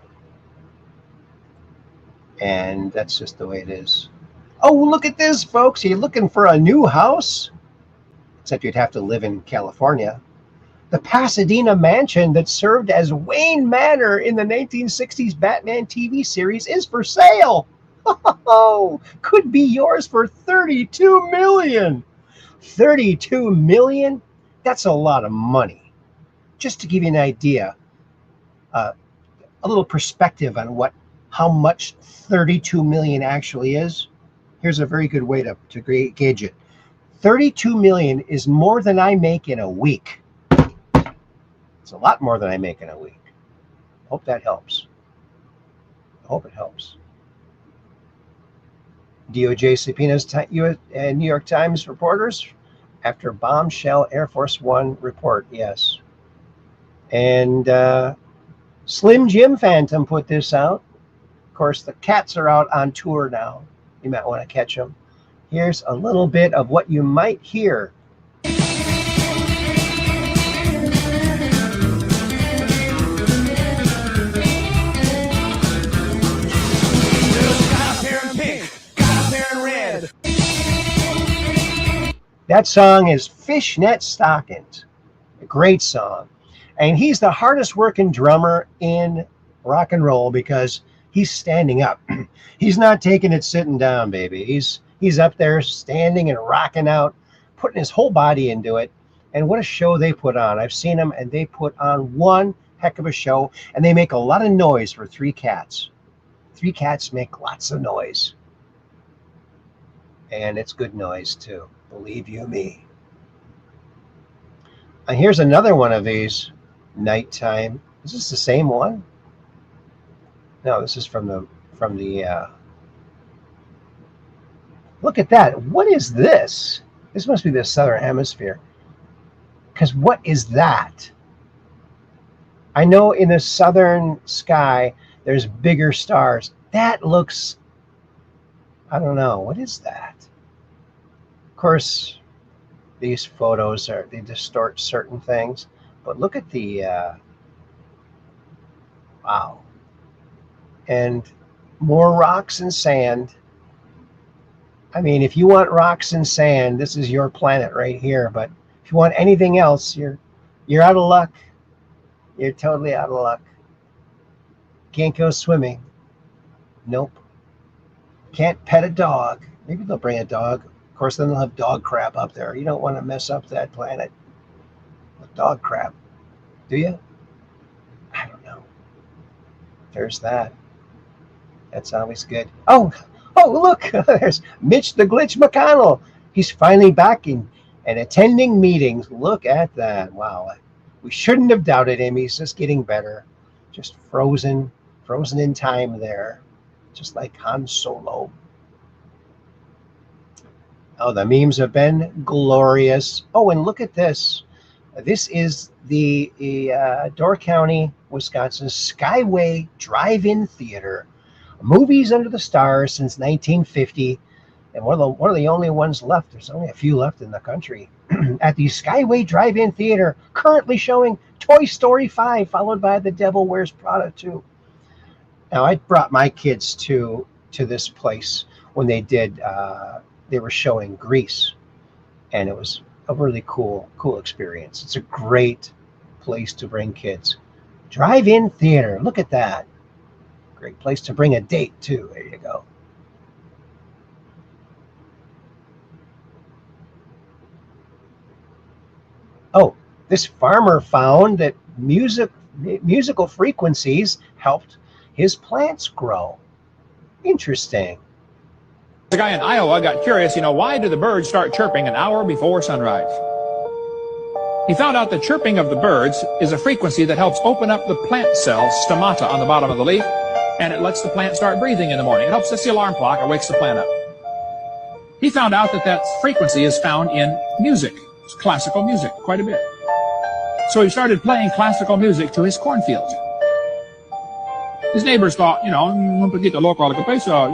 And that's just the way it is. Oh, look at this, folks. Are you looking for a new house? Except you'd have to live in California. The Pasadena mansion that served as Wayne Manor in the 1960s Batman TV series is for sale. Oh, could be yours for $32 million. $32 million? That's a lot of money. Just to give you an idea, a little perspective on how much 32 million actually is. Here's a very good way to gauge it. 32 million is more than I make in a week. It's a lot more than I make in a week. Hope that helps. I hope it helps. DOJ subpoenas New York Times reporters after bombshell Air Force One report. Yes. And Slim Jim Phantom put this out. Of course, the Cats are out on tour now. You might want to catch them. Here's a little bit of what you might hear. That song is Fishnet Stockings. A great song. And he's the hardest working drummer in rock and roll because he's standing up. He's not taking it sitting down, baby. He's up there standing and rocking out, putting his whole body into it. And what a show they put on. I've seen them, and they put on one heck of a show, and they make a lot of noise for three cats. Three cats make lots of noise. And it's good noise, too. Believe you me. And here's another one of these nighttime. Is this the same one? No, this is from the look at that. What is this? This must be the southern hemisphere. Because what is that? I know in the southern sky there's bigger stars. That looks, I don't know, what is that? Of course, these photos they distort certain things, but look at the wow. And more rocks and sand. I mean, if you want rocks and sand, this is your planet right here. But if you want anything else, you're out of luck. You're totally out of luck. Can't go swimming. Nope. Can't pet a dog. Maybe they'll bring a dog. Of course, then they'll have dog crap up there. You don't want to mess up that planet with dog crap, do you? I don't know. There's that. That's always good. Oh, look, there's Mitch the Glitch McConnell. He's finally back in and attending meetings. Look at that. Wow. We shouldn't have doubted him. He's just getting better. Just frozen in time there. Just like Han Solo. Oh, the memes have been glorious. Oh, and look at this. This is the Door County, Wisconsin Skyway Drive-In Theater. Movies under the stars since 1950, and one of the only ones left. There's only a few left in the country. At the Skyway Drive-In Theater, currently showing Toy Story 5, followed by The Devil Wears Prada 2. Now, I brought my kids to this place when they did. They were showing Grease, and it was a really cool experience. It's a great place to bring kids. Drive-in theater. Look at that. Great place to bring a date, too. There you go. Oh, this farmer found that musical frequencies helped his plants grow. Interesting. The guy in Iowa got curious, why do the birds start chirping an hour before sunrise? He found out the chirping of the birds is a frequency that helps open up the plant cell stomata on the bottom of the leaf, and it lets the plant start breathing in the morning. It helps set the alarm clock. It wakes the plant up. He found out that frequency is found in music, classical music, quite a bit. So he started playing classical music to his cornfields. His neighbors thought, un poquito loco a la cabeza,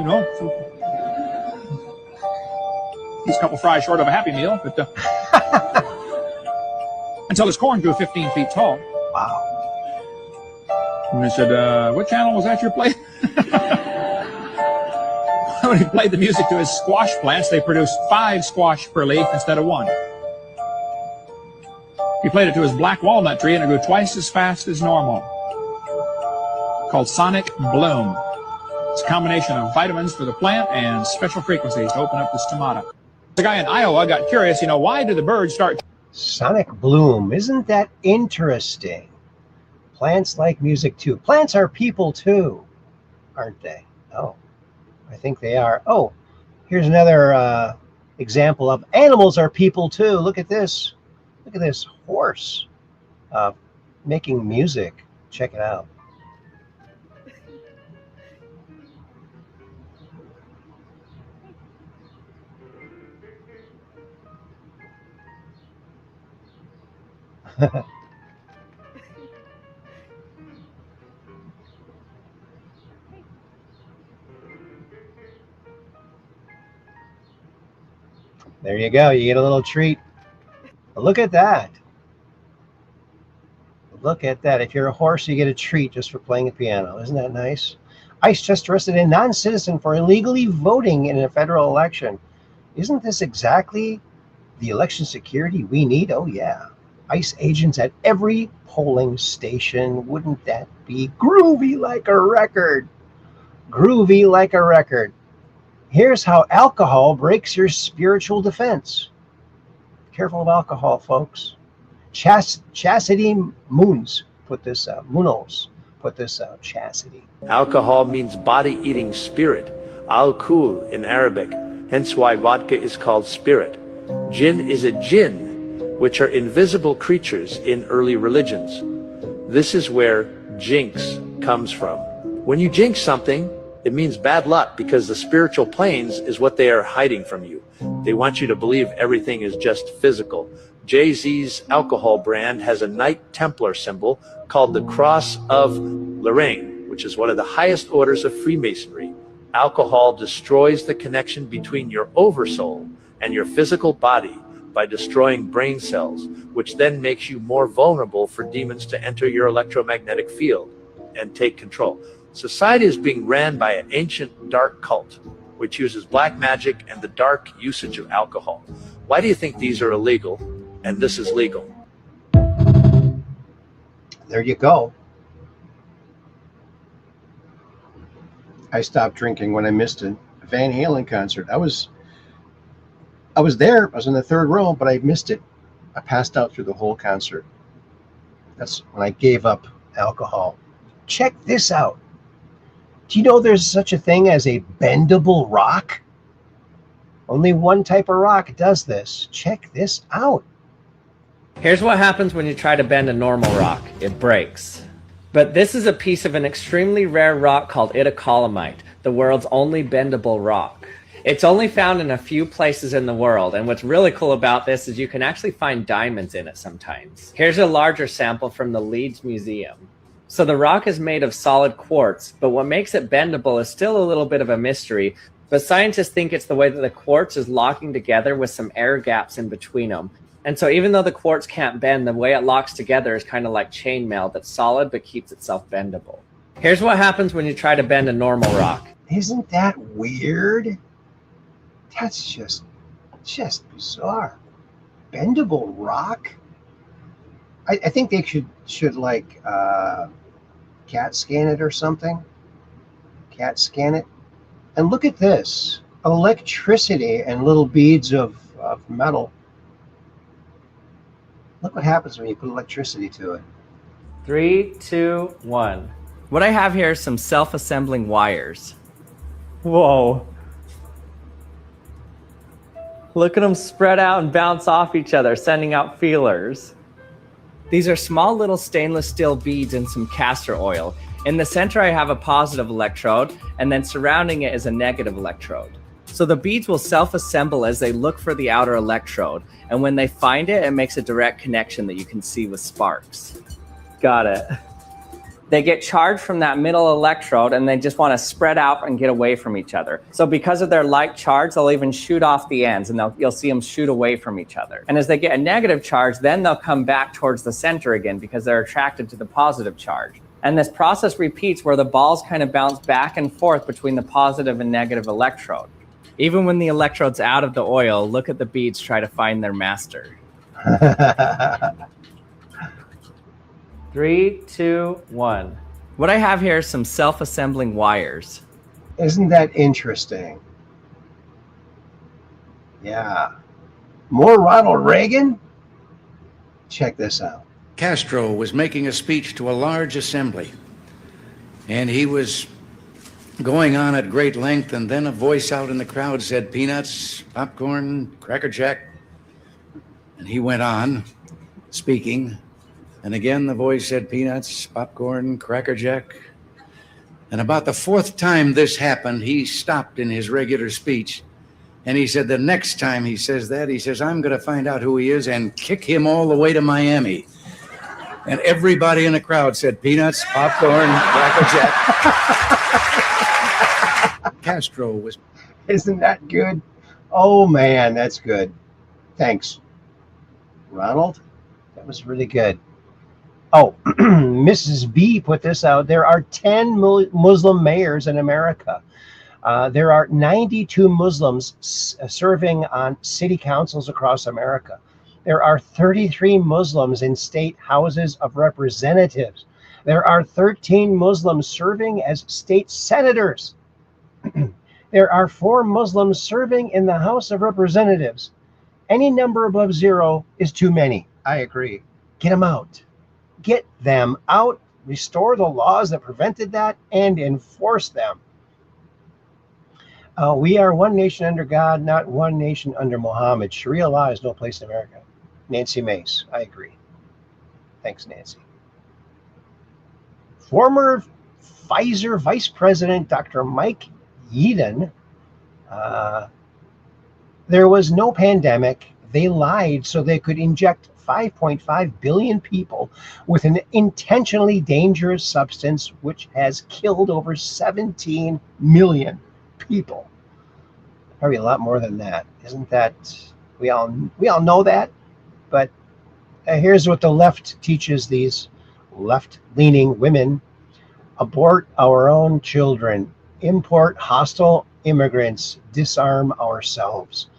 he's a couple fries short of a Happy Meal, but until his corn grew 15 feet tall. Wow. And they said, what channel was that you're playing? When he played the music to his squash plants, they produced 5 squash per leaf instead of 1. He played it to his black walnut tree, and it grew twice as fast as normal. Called Sonic Bloom. It's a combination of vitamins for the plant and special frequencies to open up the stomata. The guy in Iowa got curious, why do the birds start... Sonic Bloom. Isn't that interesting? Plants like music, too. Plants are people, too, aren't they? Oh, I think they are. Oh, here's another example of animals are people, too. Look at this. Look at this horse making music. Check it out. There you go. You get a little treat. Look at that. Look at that. If you're a horse, you get a treat just for playing the piano. Isn't that nice? ICE just arrested a non-citizen for illegally voting in a federal election. Isn't this exactly the election security we need? Oh, yeah. ICE agents at every polling station. Wouldn't that be groovy like a record? Groovy like a record. Here's how alcohol breaks your spiritual defense. Careful of alcohol, folks. Chastity Moons put this out. Munoz put this out. Chastity. Alcohol means body-eating spirit, al-kul in Arabic, hence why vodka is called spirit. Jinn is a jinn, which are invisible creatures in early religions. This is where jinx comes from. When you jinx something, it means bad luck because the spiritual planes is what they are hiding from you. They want you to believe everything is just physical. Jay-Z's alcohol brand has a Knight Templar symbol called the Cross of Lorraine, which is one of the highest orders of Freemasonry. Alcohol destroys the connection between your oversoul and your physical body by destroying brain cells, which then makes you more vulnerable for demons to enter your electromagnetic field and take control. Society is being ran by an ancient dark cult, which uses black magic and the dark usage of alcohol. Why do you think these are illegal and this is legal? There you go. I stopped drinking when I missed a Van Halen concert. I was there. I was in the third row, but I missed it. I passed out through the whole concert. That's when I gave up alcohol. Check this out. Do you know there's such a thing as a bendable rock? Only one type of rock does this. Check this out. Here's what happens when you try to bend a normal rock. It breaks. But this is a piece of an extremely rare rock called itacolumite, the world's only bendable rock. It's only found in a few places in the world, and what's really cool about this is you can actually find diamonds in it sometimes. Here's a larger sample from the Leeds Museum. So the rock is made of solid quartz, but what makes it bendable is still a little bit of a mystery, but scientists think it's the way that the quartz is locking together with some air gaps in between them. And so even though the quartz can't bend, the way it locks together is kind of like chainmail that's solid but keeps itself bendable. Here's what happens when you try to bend a normal rock. Isn't that weird? That's just bizarre. Bendable rock? I think they should like CAT scan it or something. CAT scan it. And look at this. Electricity and little beads of metal. Look what happens when you put electricity to it. 3, 2, 1. What I have here is some self-assembling wires. Whoa. Look at them spread out and bounce off each other, sending out feelers. These are small little stainless steel beads in some castor oil. In the center, I have a positive electrode, and then surrounding it is a negative electrode. So the beads will self-assemble as they look for the outer electrode, and when they find it, it makes a direct connection that you can see with sparks. Got it. They get charged from that middle electrode, and they just want to spread out and get away from each other. So because of their like charge, they'll even shoot off the ends, and you'll see them shoot away from each other. And as they get a negative charge, then they'll come back towards the center again because they're attracted to the positive charge. And this process repeats where the balls kind of bounce back and forth between the positive and negative electrode. Even when the electrode's out of the oil, look at the beads try to find their master. 3, 2, 1. What I have here is some self-assembling wires. Isn't that interesting? Yeah. More Ronald Reagan? Check this out. Castro was making a speech to a large assembly, and he was going on at great length, and then a voice out in the crowd said, "Peanuts, popcorn, Cracker Jack." And he went on speaking, and again the voice said, "Peanuts, popcorn, Cracker Jack." And about the fourth time this happened, he stopped in his regular speech, and he said, the next time he says that, he says, "I'm going to find out who he is and kick him all the way to Miami." And everybody in the crowd said, "Peanuts, popcorn, Cracker Jack." Castro was... Isn't that good? Oh man, that's good. Thanks, Ronald. That was really good. Oh, Mrs. B put this out. There are 10 Muslim mayors in America. There are 92 Muslims serving on city councils across America. There are 33 Muslims in state houses of representatives. There are 13 Muslims serving as state senators. There are 4 Muslims serving in the House of Representatives. Any number above 0 is too many. I agree. Get them out. Get them out. Restore the laws that prevented that and enforce them. We are one nation under God, not one nation under Muhammad. Sharia law has no place in America. Nancy Mace. I agree. Thanks, Nancy. Former Pfizer Vice President Dr. Mike Yeadon. There was no pandemic. They lied so they could inject 5.5 billion people with an intentionally dangerous substance which has killed over 17 million people. Probably a lot more than that. Isn't that, we all know that, but here's what the left teaches these left-leaning women. Abort our own children, import hostile immigrants, disarm ourselves.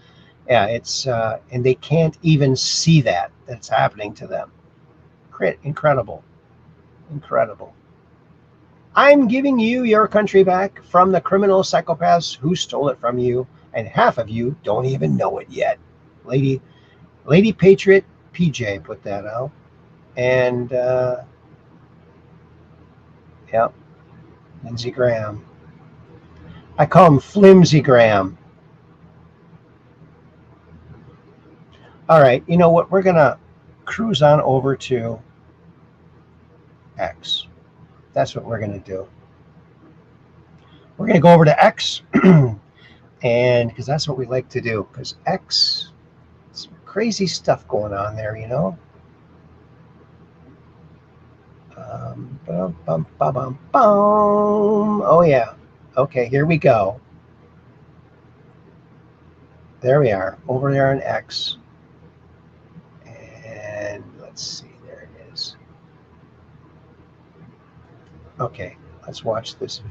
Yeah, it's and they can't even see that's happening to them. Incredible. I'm giving you your country back from the criminal psychopaths who stole it from you, and half of you don't even know it yet. Lady Patriot PJ put that out, and yep, Lindsey Graham. I call him Flimsy Graham. All right, you know what? We're going to cruise on over to X. That's what we're going to do. We're going to go over to X, and because that's what we like to do, because X, some crazy stuff going on there, you know? Oh, yeah. Okay, here we go. There we are, over there on X. And let's see, there it is. Okay, let's watch this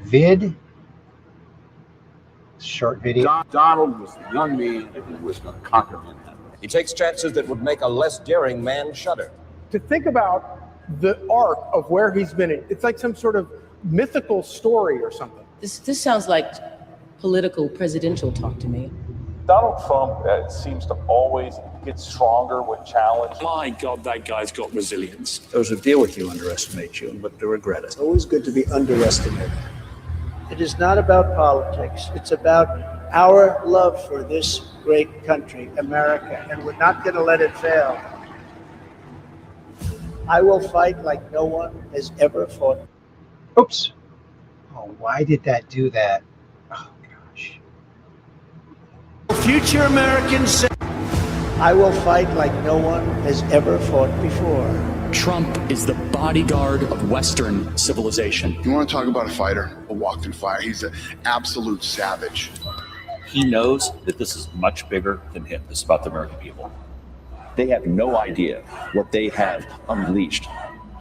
short video. Donald was the young man who was going to conquer Manhattan. He takes chances that would make a less daring man shudder. To think about the arc of where he's been, it's like some sort of mythical story or something. This sounds like political presidential talk to me. Donald Trump seems to always get stronger with challenge. My God, that guy's got resilience. Those who deal with you underestimate you, but they regret it. It's always good to be underestimated. It is not about politics. It's about our love for this great country, America, and we're not going to let it fail. I will fight like no one has ever fought. Oops. Oh, why did that do that? Oh, gosh. Future Americans say, I will fight like no one has ever fought before. Trump is the bodyguard of Western civilization. You want to talk about a fighter, a walk through fire? He's an absolute savage. He knows that this is much bigger than him. This is about the American people. They have no idea what they have unleashed.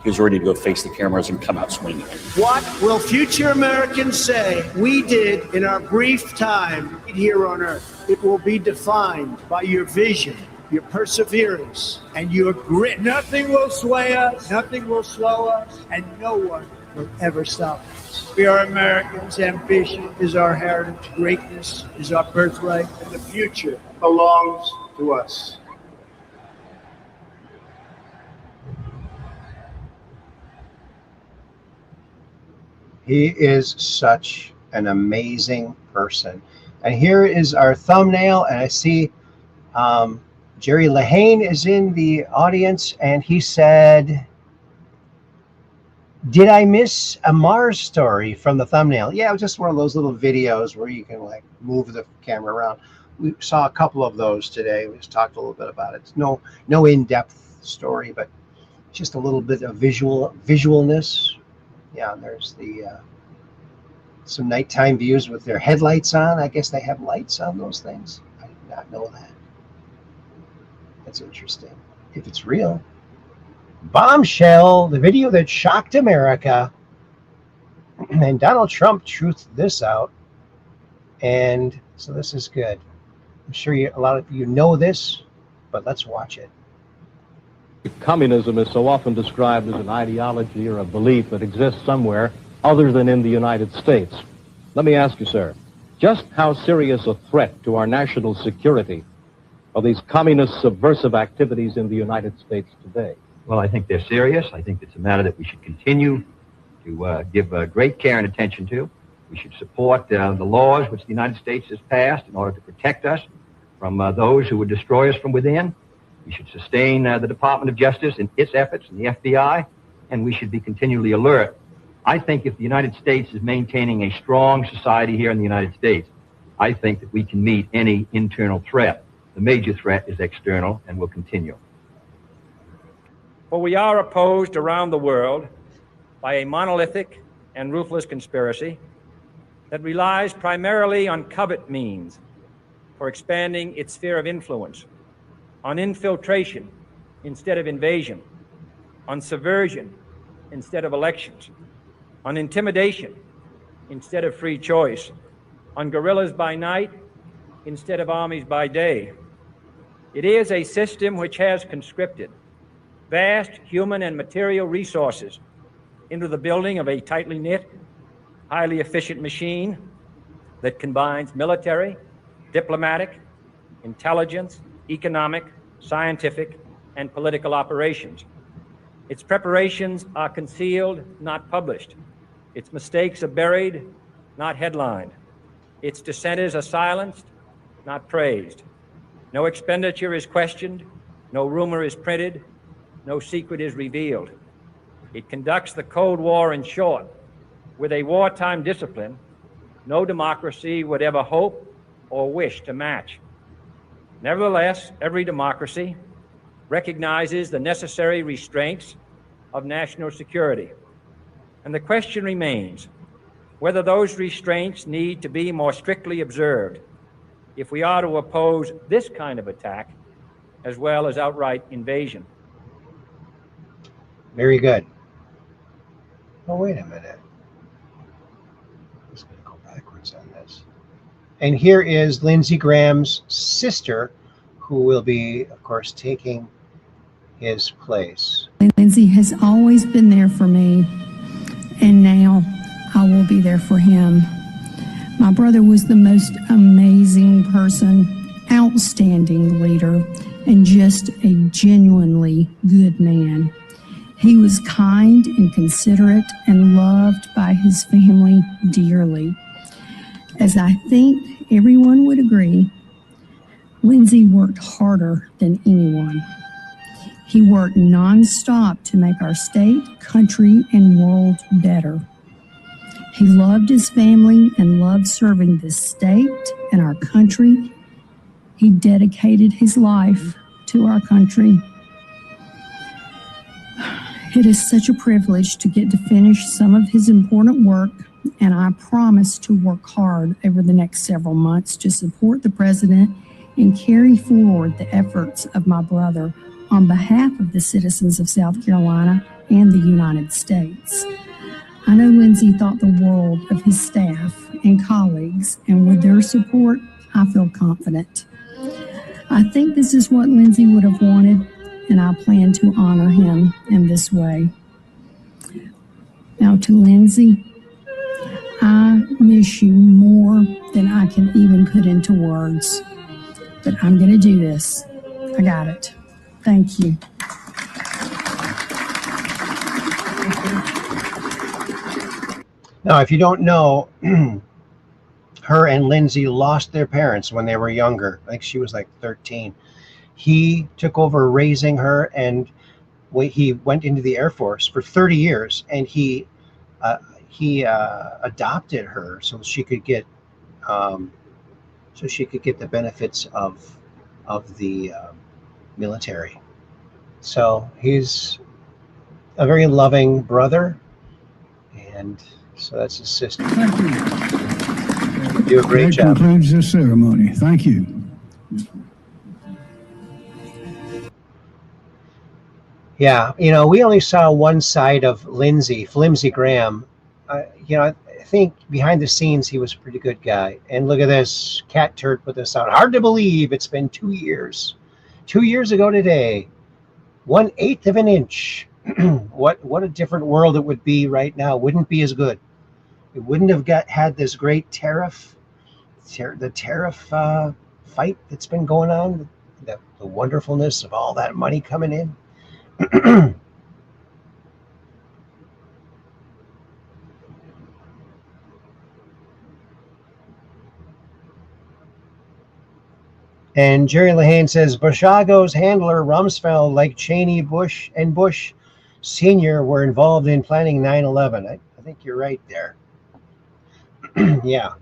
He was ready to go face the cameras and come out swinging. What will future Americans say we did in our brief time here on Earth? It will be defined by your vision, your perseverance, and your grit. Nothing will sway us, nothing will slow us, and no one will ever stop us. We are Americans. Ambition is our heritage. Greatness is our birthright, and the future belongs to us. He is such an amazing person. And here is our thumbnail, and I see Jerry Lehane is in the audience, and he said, did I miss a Mars story from the thumbnail? Yeah, it was just one of those little videos where you can like move the camera around. We saw a couple of those today. We just talked a little bit about it. No in-depth story, but just a little bit of visualness. Yeah, there's the some nighttime views with their headlights on. I guess they have lights on those things. not know that. That's interesting. If it's real. Bombshell, the video that shocked America. And Donald Trump truthed this out. And so this is good. I'm sure a lot of you know this, but let's watch it. Communism is so often described as an ideology or a belief that exists somewhere other than in the United States. Let me ask you, sir, just how serious a threat to our national security are these communist subversive activities in the United States today? Well, I think they're serious. I think it's a matter that we should continue to give great care and attention to. We should support the laws which the United States has passed in order to protect us from those who would destroy us from within. We should sustain the Department of Justice in its efforts and the FBI, and we should be continually alert. I think if the United States is maintaining a strong society here in the United States, I think that we can meet any internal threat. The major threat is external and will continue. For we are opposed around the world by a monolithic and ruthless conspiracy that relies primarily on covert means for expanding its sphere of influence, on infiltration instead of invasion, on subversion instead of elections, on intimidation instead of free choice, on guerrillas by night instead of armies by day. It is a system which has conscripted vast human and material resources into the building of a tightly knit, highly efficient machine that combines military, diplomatic, intelligence, economic, scientific, and political operations. Its preparations are concealed, not published. Its mistakes are buried, not headlined. Its dissenters are silenced, not praised. No expenditure is questioned, no rumor is printed, no secret is revealed. It conducts the Cold War, in short, with a wartime discipline no democracy would ever hope or wish to match. Nevertheless, every democracy recognizes the necessary restraints of national security. And the question remains whether those restraints need to be more strictly observed if we are to oppose this kind of attack as well as outright invasion. Very good. Oh, wait a minute. I'm just going to go backwards on this. And here is Lindsey Graham's sister, who will be, of course, taking his place. Lindsey has always been there for me, and now I will be there for him. My brother was the most amazing person, outstanding leader, and just a genuinely good man. He was kind and considerate and loved by his family dearly. As I think everyone would agree, Lindsey worked harder than anyone. He worked nonstop to make our state, country, and world better. He loved his family and loved serving this state and our country. He dedicated his life to our country. It is such a privilege to get to finish some of his important work, and I promise to work hard over the next several months to support the president and carry forward the efforts of my brother on behalf of the citizens of South Carolina and the United States. I know Lindsey thought the world of his staff and colleagues, and with their support, I feel confident. I think this is what Lindsey would have wanted, and I plan to honor him in this way. Now to Lindsey, I miss you more than I can even put into words, but I'm going to do this. I got it. Thank you. Now, if you don't know, her and Lindsey lost their parents when they were younger. I think she was like 13. He took over raising her, and he went into the Air Force for 30 years, and he adopted her so she could get the benefits of the military. So he's a very loving brother, and so that's his sister. Thank you. You do a great job. That concludes this ceremony. Thank you. Yeah, you know, we only saw one side of Flimsy Graham. You know, I think behind the scenes he was a pretty good guy. And look at this cat turd put this out. Hard to believe it's been 2 years. 2 years ago today, 1/8 of an inch. What a different world it would be right now. Wouldn't be as good. It wouldn't have had this great the tariff fight that's been going on. The wonderfulness of all that money coming in. And Jerry Lehane says Bushago's handler Rumsfeld, like Cheney, Bush Sr. were involved in planning 9/11. I think you're right there. Yeah,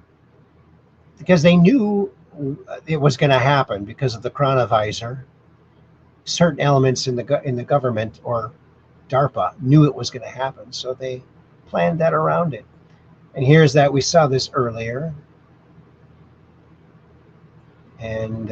because they knew it was going to happen because of the chronovisor. Certain elements in the government or DARPA knew it was going to happen, so they planned that around it. And here's that we saw this earlier. And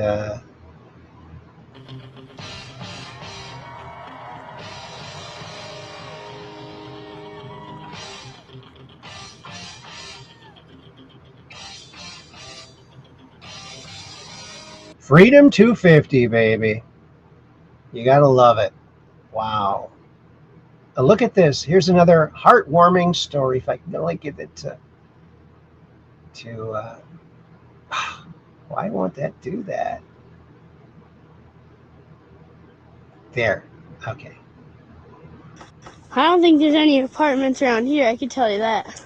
Freedom 250, baby. You gotta love it. Wow. Look at this. Here's another heartwarming story. If I can only give it to why won't that do that? There. Okay. I don't think there's any apartments around here, I can tell you that.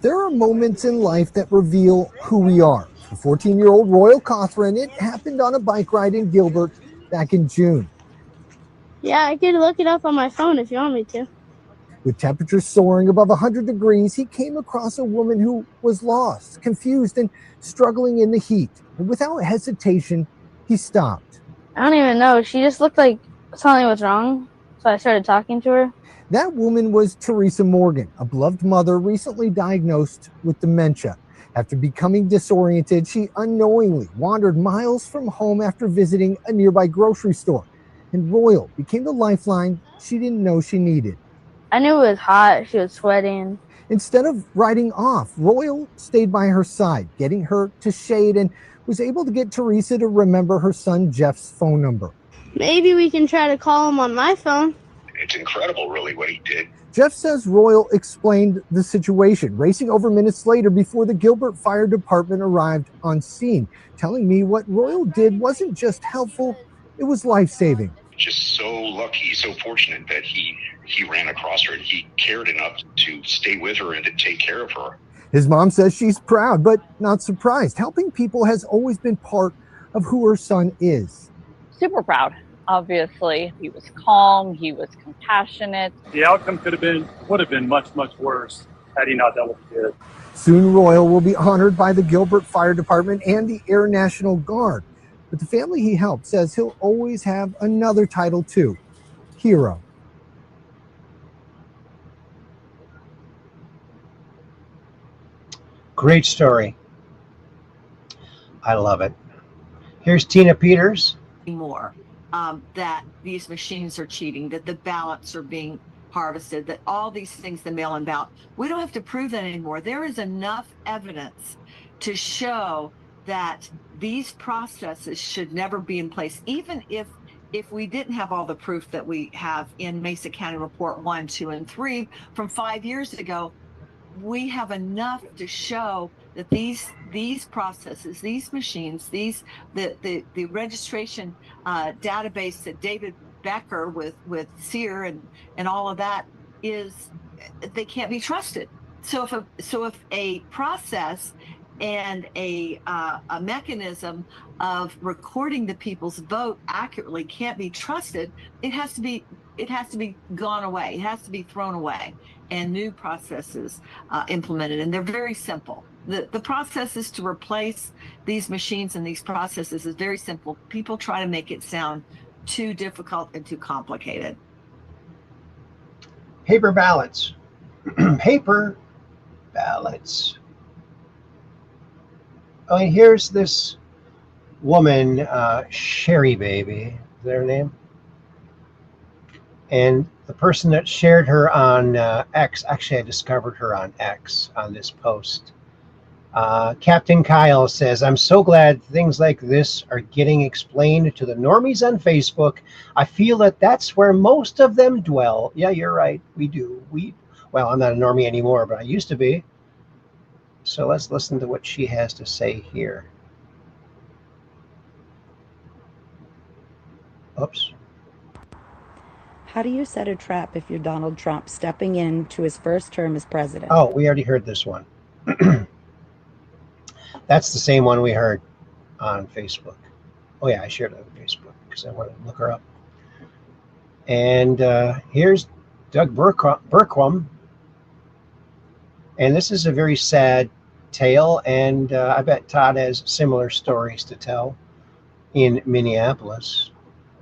There are moments in life that reveal who we are. For 14-year-old Royal Cothran, it happened on a bike ride in Gilbert back in June. Yeah, I could look it up on my phone if you want me to. With temperatures soaring above 100 degrees, he came across a woman who was lost, confused, and struggling in the heat. And without hesitation, he stopped. I don't even know. She just looked like something was wrong, so I started talking to her. That woman was Teresa Morgan, a beloved mother recently diagnosed with dementia. After becoming disoriented, she unknowingly wandered miles from home after visiting a nearby grocery store. And Royal became the lifeline she didn't know she needed. I knew it was hot. She was sweating. Instead of riding off, Royal stayed by her side, getting her to shade, and was able to get Teresa to remember her son Jeff's phone number. Maybe we can try to call him on my phone. It's incredible, really, what he did. Jeff says Royal explained the situation, racing over minutes later before the Gilbert Fire Department arrived on scene, telling me what Royal did wasn't just helpful, it was life-saving. Just so lucky, so fortunate that he ran across her and he cared enough to stay with her and to take care of her. His mom says she's proud, but not surprised. Helping people has always been part of who her son is. Super proud. Obviously, he was calm, he was compassionate. The outcome would have been much, much worse had he not dealt with the kid. Soon Royal will be honored by the Gilbert Fire Department and the Air National Guard. But the family he helped says he'll always have another title too, hero. Great story. I love it. Here's Tina Peters. More. That these machines are cheating, that the ballots are being harvested, that all these things, the mail-in ballot, we don't have to prove that anymore. There is enough evidence to show that these processes should never be in place. Even if we didn't have all the proof that we have in Mesa County Report 1, 2, and 3 from 5 years ago, we have enough to show that these processes, these machines, the registration database that David Becker with SEER and all of that they can't be trusted. So if a process and a mechanism of recording the people's vote accurately can't be trusted, it has to be gone away. It has to be thrown away, and new processes implemented. And they're very simple. The process is to replace these machines and these processes is very simple. People try to make it sound too difficult and too complicated. Paper ballots. Paper ballots. Oh, and here's this woman, Sherry Baby. Is that her name? And the person that shared her on X, actually I discovered her on X on this post. Captain Kyle says, I'm so glad things like this are getting explained to the normies on Facebook. I feel that that's where most of them dwell. Yeah, you're right. We do. Well, I'm not a normie anymore, but I used to be. So let's listen to what she has to say here. Oops. How do you set a trap if you're Donald Trump stepping into his first term as president? Oh, we already heard this one. That's the same one we heard on Facebook. Oh yeah, I shared it on Facebook because I wanted to look her up. And here's Doug Burquam. And this is a very sad tale, and I bet Todd has similar stories to tell in Minneapolis.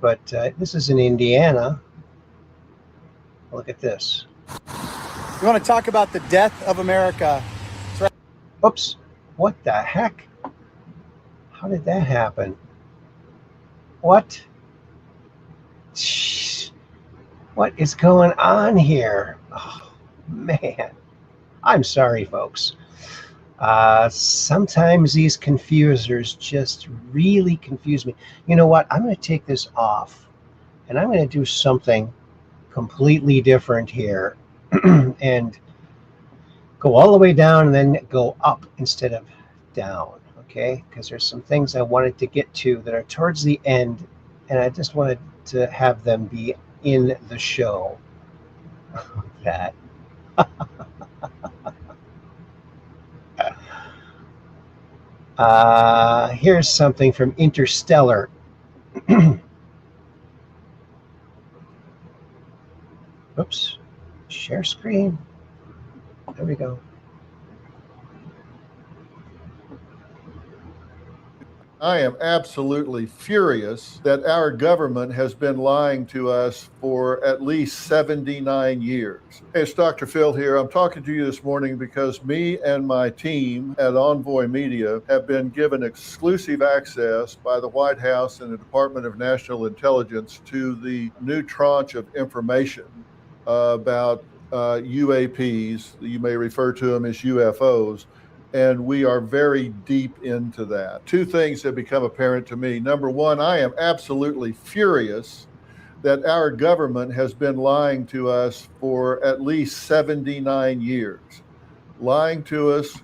But this is in Indiana. Look at this. You want to talk about the death of America? Oops. What the heck? How did that happen? What? What is going on here? Oh, man. I'm sorry, folks. Sometimes these confusers just really confuse me. You know what? I'm going to take this off, and I'm going to do something completely different here and go all the way down and then go up instead of down, okay? Because there's some things I wanted to get to that are towards the end, and I just wanted to have them be in the show. That. Here's something from Interstellar. Oops. Share screen. There we go. I am absolutely furious that our government has been lying to us for at least 79 years. Hey, it's Dr. Phil here. I'm talking to you this morning because me and my team at Envoy Media have been given exclusive access by the White House and the Department of National Intelligence to the new tranche of information about UAPs. You may refer to them as UFOs. And we are very deep into that. Two things have become apparent to me. Number one, I am absolutely furious that our government has been lying to us for at least 79 years. Lying to us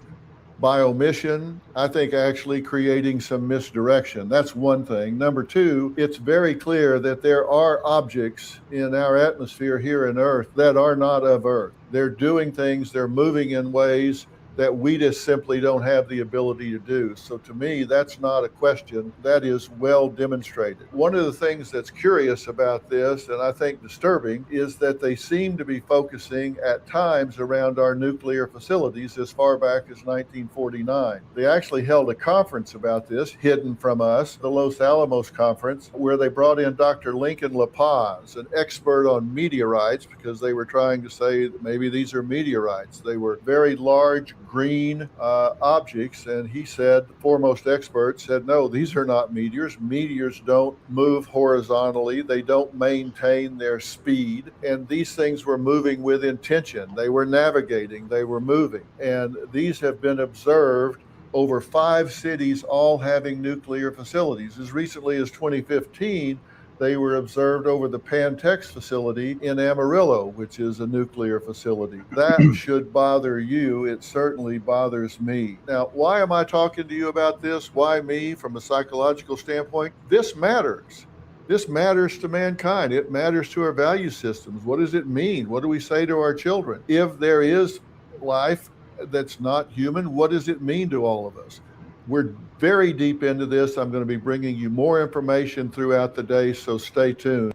by omission, I think actually creating some misdirection. That's one thing. Number two, it's very clear that there are objects in our atmosphere here on Earth that are not of Earth. They're doing things, they're moving in ways that we just simply don't have the ability to do. So to me, that's not a question. That is well demonstrated. One of the things that's curious about this, and I think disturbing, is that they seem to be focusing at times around our nuclear facilities as far back as 1949. They actually held a conference about this, hidden from us, the Los Alamos conference, where they brought in Dr. Lincoln La Paz, an expert on meteorites, because they were trying to say that maybe these are meteorites. They were very large, green objects, and he said, the foremost expert said, no, these are not meteors. Meteors don't move horizontally. They don't maintain their speed, and these things were moving with intention. They were navigating, they were moving, and these have been observed over 5 cities, all having nuclear facilities. As recently as 2015, they were observed over the Pantex facility in Amarillo, which is a nuclear facility. That should bother you. It certainly bothers me. Now, why am I talking to you about this? Why me from a psychological standpoint? This matters. This matters to mankind. It matters to our value systems. What does it mean? What do we say to our children? If there is life that's not human, what does it mean to all of us? We're very deep into this. I'm going to be bringing you more information throughout the day, so stay tuned.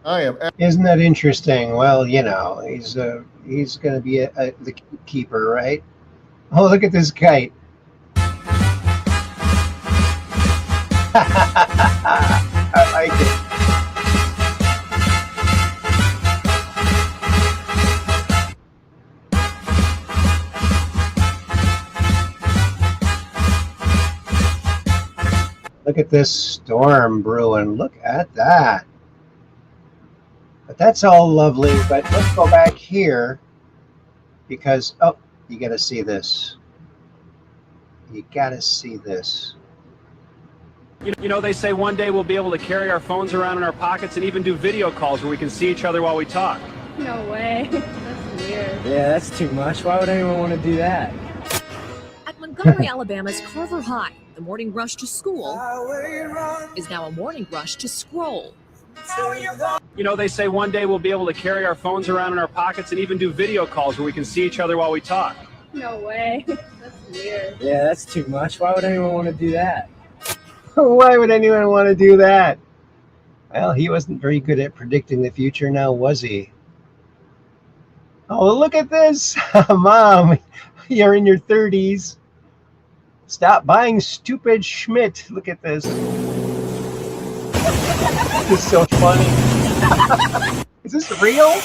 Isn't that interesting? Well, you know, he's going to be the keeper, right? Oh, look at this kite. I like it. Look at this storm brewing. Look at that. But that's all lovely. But let's go back here because, oh, you got to see this. You got to see this. You know, they say one day we'll be able to carry our phones around in our pockets and even do video calls where we can see each other while we talk. No way. That's weird. Yeah, that's too much. Why would anyone want to do that? At Montgomery, Alabama's Carver High, the morning rush to school is now a morning rush to scroll. You know, they say one day we'll be able to carry our phones around in our pockets and even do video calls where we can see each other while we talk. No way. That's weird. Yeah, that's too much. Why would anyone want to do that? Why would anyone want to do that? Well, he wasn't very good at predicting the future now, was he? Oh, look at this. Mom, you're in your 30s. Stop buying stupid Schmidt. Look at this. This is so funny. Is this real?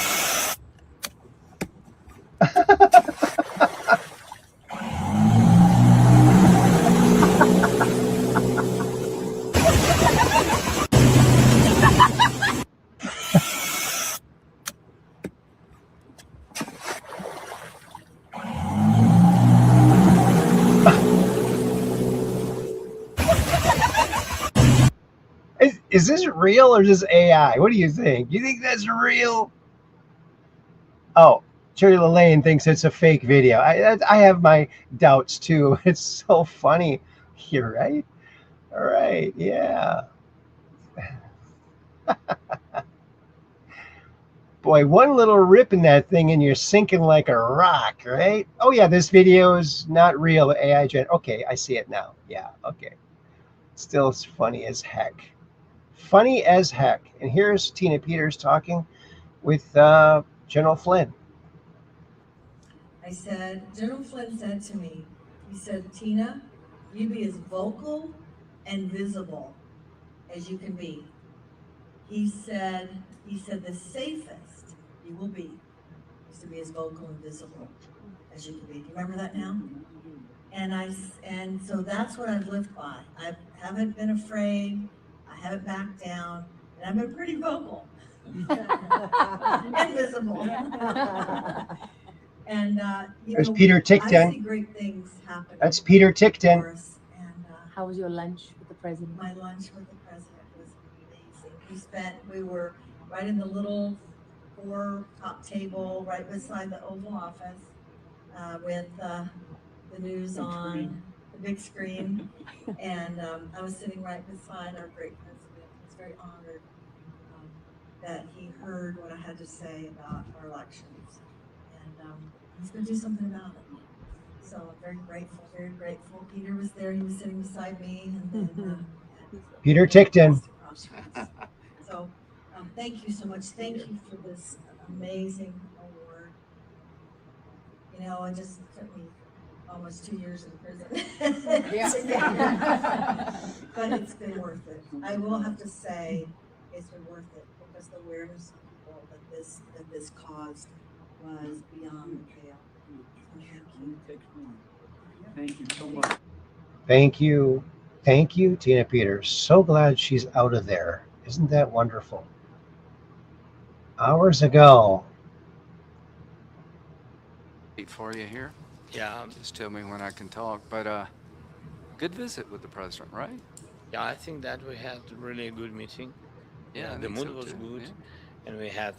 Is this real or is this AI? What do you think? You think that's real? Oh, Cherry LaLane thinks it's a fake video. I have my doubts too. It's so funny. You're right. All right. Yeah. Boy, one little rip in that thing and you're sinking like a rock, right? Oh yeah, this video is not real. AI gen. Okay, I see it now. Yeah. Okay. Still, it's funny as heck. Funny as heck. And here's Tina Peters talking with General Flynn. I said, General Flynn said to me, he said, Tina, you be as vocal and visible as you can be. He said the safest you will be is to be as vocal and visible as you can be. Do you remember that now? And so that's what I've lived by. I haven't been afraid. I haven't backed down, and I've been pretty vocal and visible. And there's Peter Tickton. I see great things happen. That's Peter Tickton. How was your lunch with the president? My lunch with the president was amazing. We were right in the little 4-top table right beside the Oval Office with the news on. The big screen, and I was sitting right beside our great president. I was very honored that he heard what I had to say about our elections, and he's going to do something about it. So I'm very grateful, very grateful. Peter was there; he was sitting beside me, and then Peter Tickton. So thank you so much. Thank you for this amazing award. You know, it just took me almost 2 years in prison. But it's been worth it. I will have to say it's been worth it because the awareness of people that this caused was beyond the pale. So thank you so much. Thank you. Thank you, Tina Peters. So glad she's out of there. Isn't that wonderful? Hours ago. For you here. Yeah, just tell me when I can talk. But good visit with the president, right? Yeah, I think that we had really a good meeting. Yeah, the mood was good, and we had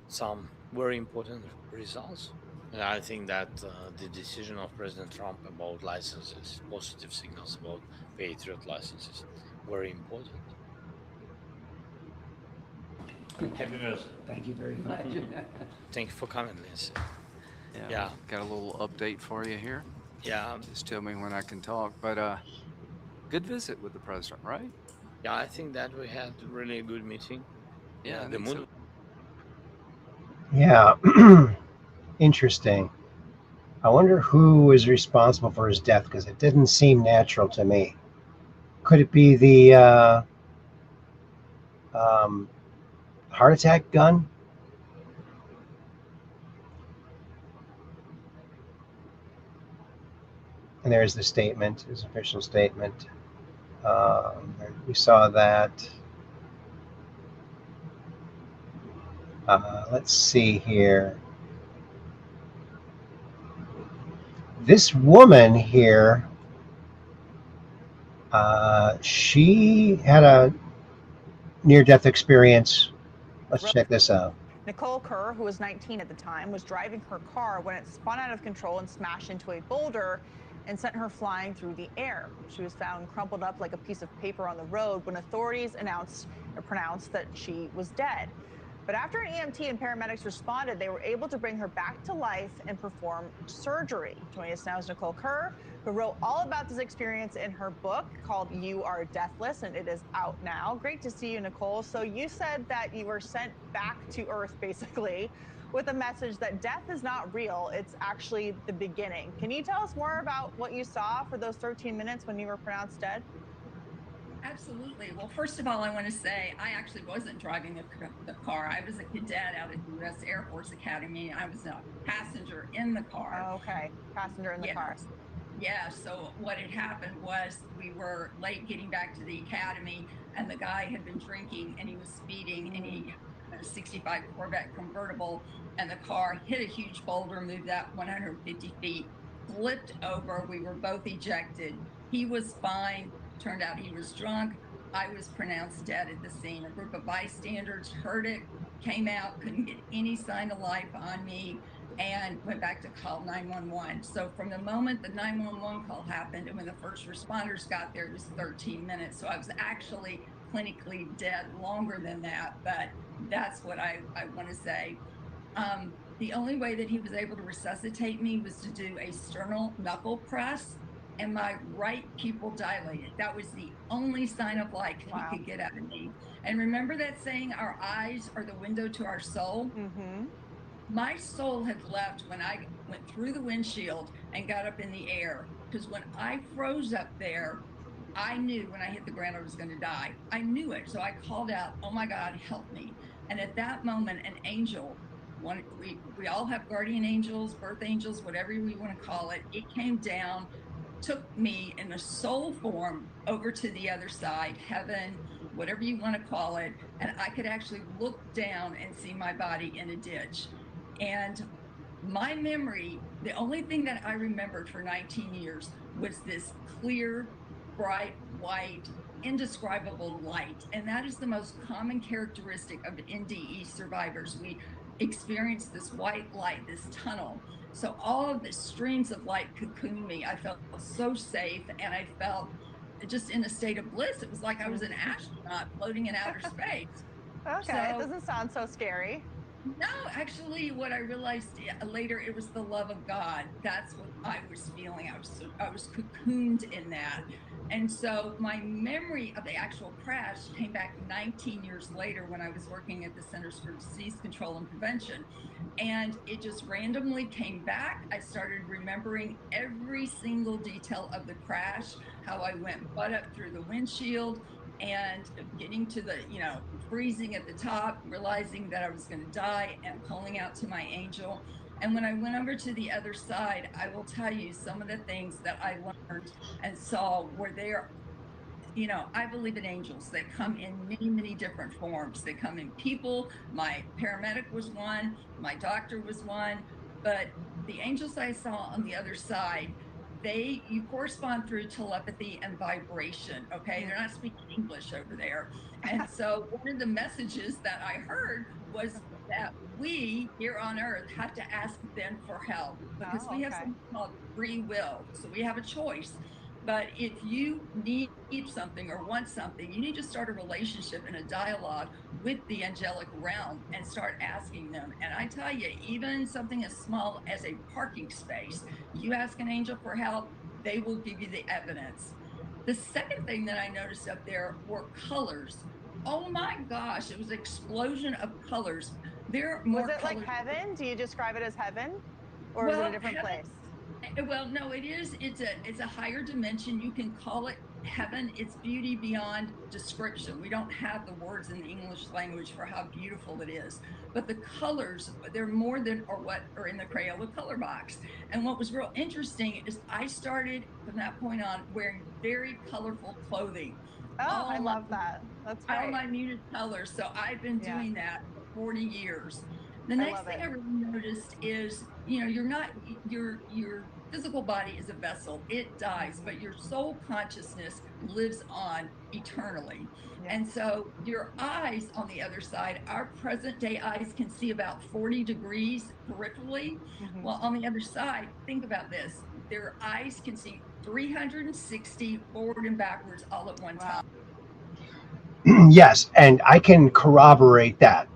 some very important results. And I think that the decision of President Trump about licenses, positive signals about Patriot licenses, very important. Happy birthday. Thank you very much. Thank you for coming, Lindsay. Yeah, got a little update for you here. Yeah. Just tell me when I can talk. But good visit with the president, right? Yeah, I think that we had really a good meeting. Yeah, the mood. Yeah. Interesting. I wonder who is responsible for his death because it didn't seem natural to me. Could it be the heart attack gun? And there's the statement, his official statement. We saw that. Let's see here. This woman here, she had a near-death experience. Let's check this out. Nicole Kerr, who was 19 at the time, was driving her car when it spun out of control and smashed into a boulder and sent her flying through the air. She was found crumpled up like a piece of paper on the road when authorities pronounced that she was dead. But after an EMT and paramedics responded, they were able to bring her back to life and perform surgery. Joining us now is Nicole Kerr, who wrote all about this experience in her book called You Are Deathless, and it is out now. Great to see you, Nicole. So you said that you were sent back to Earth, basically, with a message that death is not real. It's actually the beginning. Can you tell us more about what you saw for those 13 minutes when you were pronounced dead? Absolutely. Well, first of all, I want to say I actually wasn't driving the car. I was a cadet out at the U.S. Air Force Academy. I was a passenger in the car. Oh, okay. Passenger in the car. Yeah. So what had happened was we were late getting back to the academy, and the guy had been drinking and he was speeding, and he had a 65 Corvette convertible, and the car hit a huge boulder, moved that 150 feet, flipped over. We were both ejected. He was fine. Turned out he was drunk. I was pronounced dead at the scene. A group of bystanders heard it, came out, couldn't get any sign of life on me, and went back to call 911. So from the moment the 911 call happened and when the first responders got there, it was 13 minutes. So I was actually clinically dead longer than that, but that's what I want to say. The only way that he was able to resuscitate me was to do a sternal knuckle press, and my right pupil dilated. That was the only sign of life he could get out of me. And remember that saying, our eyes are the window to our soul? Mm-hmm. My soul had left when I went through the windshield and got up in the air, because when I froze up there, I knew when I hit the ground I was going to die. I knew it. So I called out, oh my God, help me. And at that moment, an angel, we all have guardian angels, birth angels, whatever we want to call it. It came down, took me in a soul form over to the other side, heaven, whatever you want to call it. And I could actually look down and see my body in a ditch. And my memory, the only thing that I remembered for 19 years was this clear, bright, white, indescribable light. And that is the most common characteristic of NDE survivors. We experience this white light, this tunnel. So all of the streams of light cocooned me. I felt so safe, and I felt just in a state of bliss. It was like I was an astronaut floating in outer space. Okay, it doesn't sound so scary. No, actually, what I realized later, it was the love of God. That's what I was feeling. I was cocooned in that. And so my memory of the actual crash came back 19 years later when I was working at the Centers for Disease Control and Prevention. And it just randomly came back. I started remembering every single detail of the crash, how I went butt up through the windshield, and getting to the, freezing at the top, realizing that I was going to die, and calling out to my angel. And when I went over to the other side, I will tell you some of the things that I learned and saw were there. I believe in angels. They come in many, many different forms. They come in people. My paramedic was one, my doctor was one, but the angels I saw on the other side, you correspond through telepathy and vibration. Okay. They're not speaking English over there. And so one of the messages that I heard was that we here on earth have to ask them for help, because we have something called free will. So we have a choice. But if you need something or want something, you need to start a relationship and a dialogue with the angelic realm and start asking them. And I tell you, even something as small as a parking space, you ask an angel for help, they will give you the evidence. The second thing that I noticed up there were colors. Oh my gosh, it was an explosion of colors. There are more Was it colors. like heaven? Do you describe it as heaven? Or is it a different place? Well, no, it is. It's a higher dimension. You can call it heaven. It's beauty beyond description. We don't have the words in the English language for how beautiful it is. But the colors, they're more than or what are in the Crayola color box. And what was real interesting is I started from that point on wearing very colorful clothing. Oh, I love that. That's great. All my muted colors. So I've been doing that. 40 years. The next thing I really noticed is, your physical body is a vessel. It dies, but your soul consciousness lives on eternally. And so your eyes on the other side, our present day eyes can see about 40 degrees peripherally. Well, on the other side, think about this. Their eyes can see 360 forward and backwards all at one time. Yes, and I can corroborate that.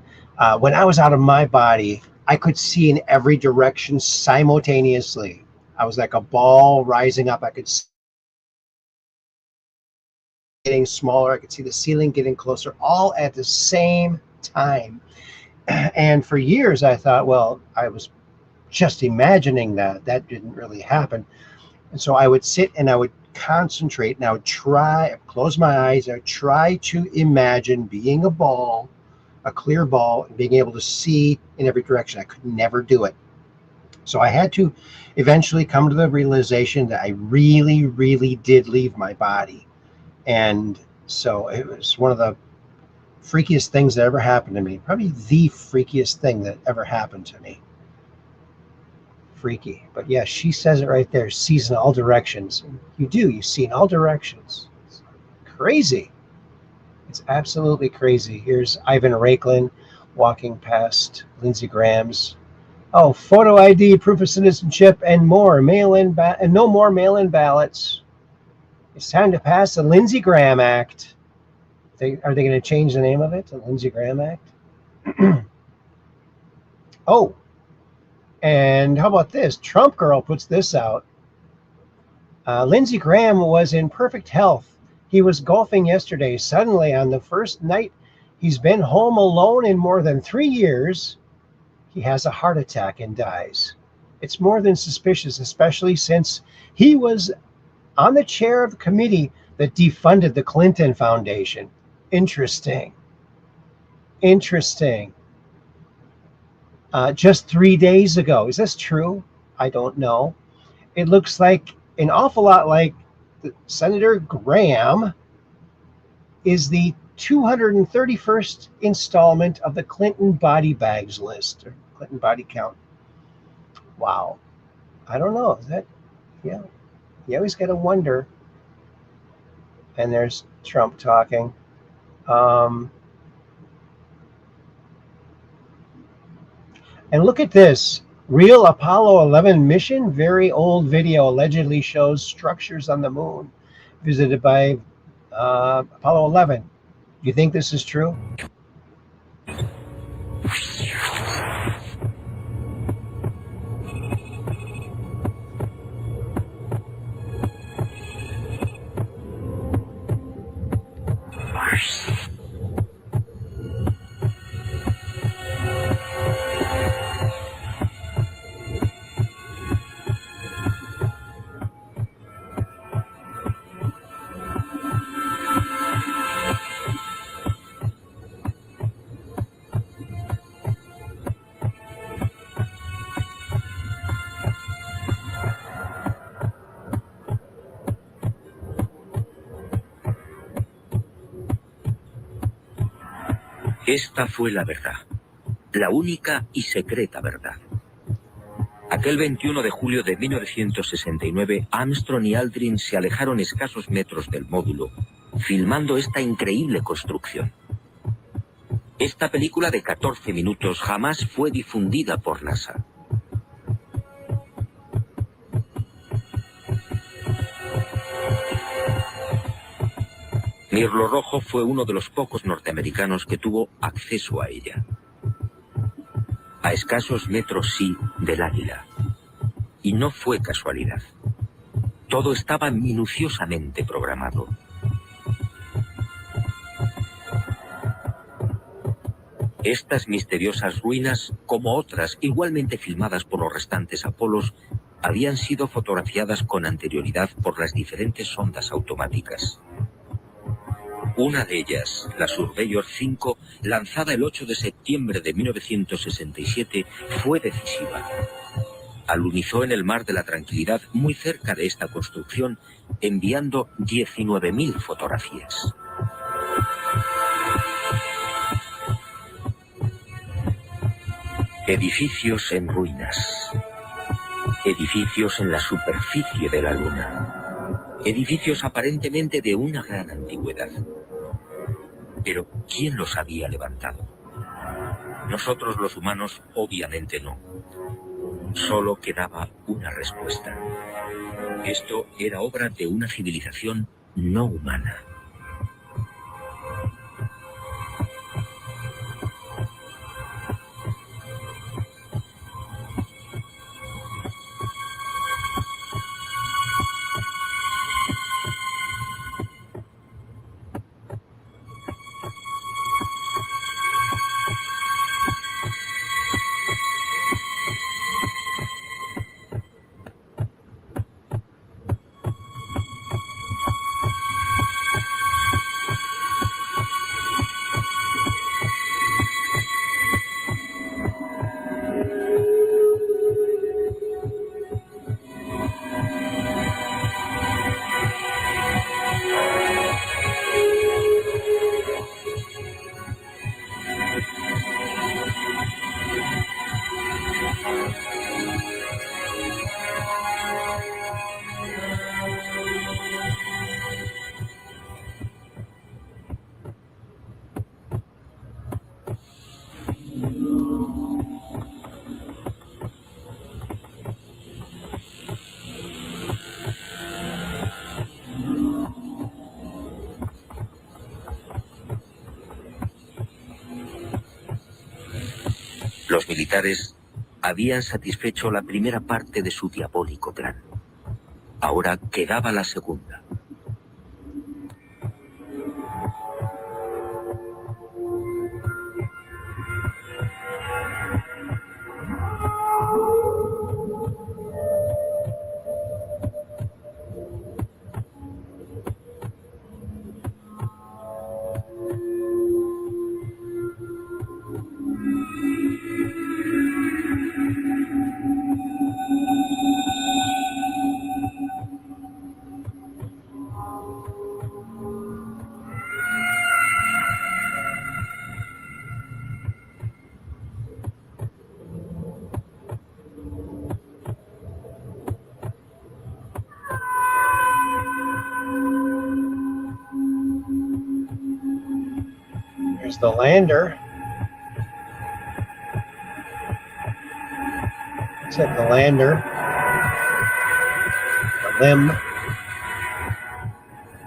When I was out of my body, I could see in every direction simultaneously. I was like a ball rising up. I could see getting smaller. I could see the ceiling getting closer, all at the same time. And for years, I thought, well, I was just imagining that. That didn't really happen. And so I would sit and I would concentrate and I would close my eyes. I would try to imagine being a ball, a clear ball, and being able to see in every direction. I could never do it. So I had to eventually come to the realization that I really, really did leave my body. And so it was one of the freakiest things that ever happened to me. Probably the freakiest thing that ever happened to me. Freaky. But yeah, she says it right there. Sees in all directions. You do. You see in all directions. It's crazy. It's absolutely crazy. Here's Ivan Rakelin walking past Lindsey Graham's. Oh, photo ID, proof of citizenship, and more. And no more mail-in ballots. It's time to pass the Lindsey Graham Act. Are they going to change the name of it to Lindsey Graham Act? Oh. And how about this? Trump Girl puts this out. Lindsey Graham was in perfect health. He was golfing yesterday. Suddenly, on the first night he's been home alone in more than 3 years, he has a heart attack and dies. It's more than suspicious, especially since he was on the chair of the committee that defunded the Clinton Foundation. Interesting. Interesting. Just 3 days ago. Is this true? I don't know. It looks like an awful lot like Senator Graham is the 231st installment of the Clinton body bags list, or Clinton body count. Wow. I don't know. Is that, yeah. You always got to wonder. And there's Trump talking. And look at this. Real Apollo 11 mission. Very old video allegedly shows structures on the moon visited by Apollo 11. Do you think this is true? Esta fue la verdad, la única y secreta verdad. Aquel 21 de julio de 1969, Armstrong y Aldrin se alejaron escasos metros del módulo, filmando esta increíble construcción. Esta película de 14 minutos jamás fue difundida por NASA. Mirlo Rojo fue uno de los pocos norteamericanos que tuvo acceso a ella. A escasos metros, sí, del Águila. Y no fue casualidad. Todo estaba minuciosamente programado. Estas misteriosas ruinas, como otras igualmente filmadas por los restantes Apolos, habían sido fotografiadas con anterioridad por las diferentes sondas automáticas. Una de ellas, la Surveyor 5, lanzada el 8 de septiembre de 1967, fue decisiva. Alunizó en el Mar de la Tranquilidad muy cerca de esta construcción, enviando 19.000 fotografías. Edificios en ruinas. Edificios en la superficie de la Luna. Edificios aparentemente de una gran antigüedad. Pero, ¿quién los había levantado? Nosotros los humanos, obviamente no. Solo quedaba una respuesta. Esto era obra de una civilización no humana. Los militares habían satisfecho la primera parte de su diabólico plan. Ahora quedaba la segunda. There's the lander. Set the lander. The limb.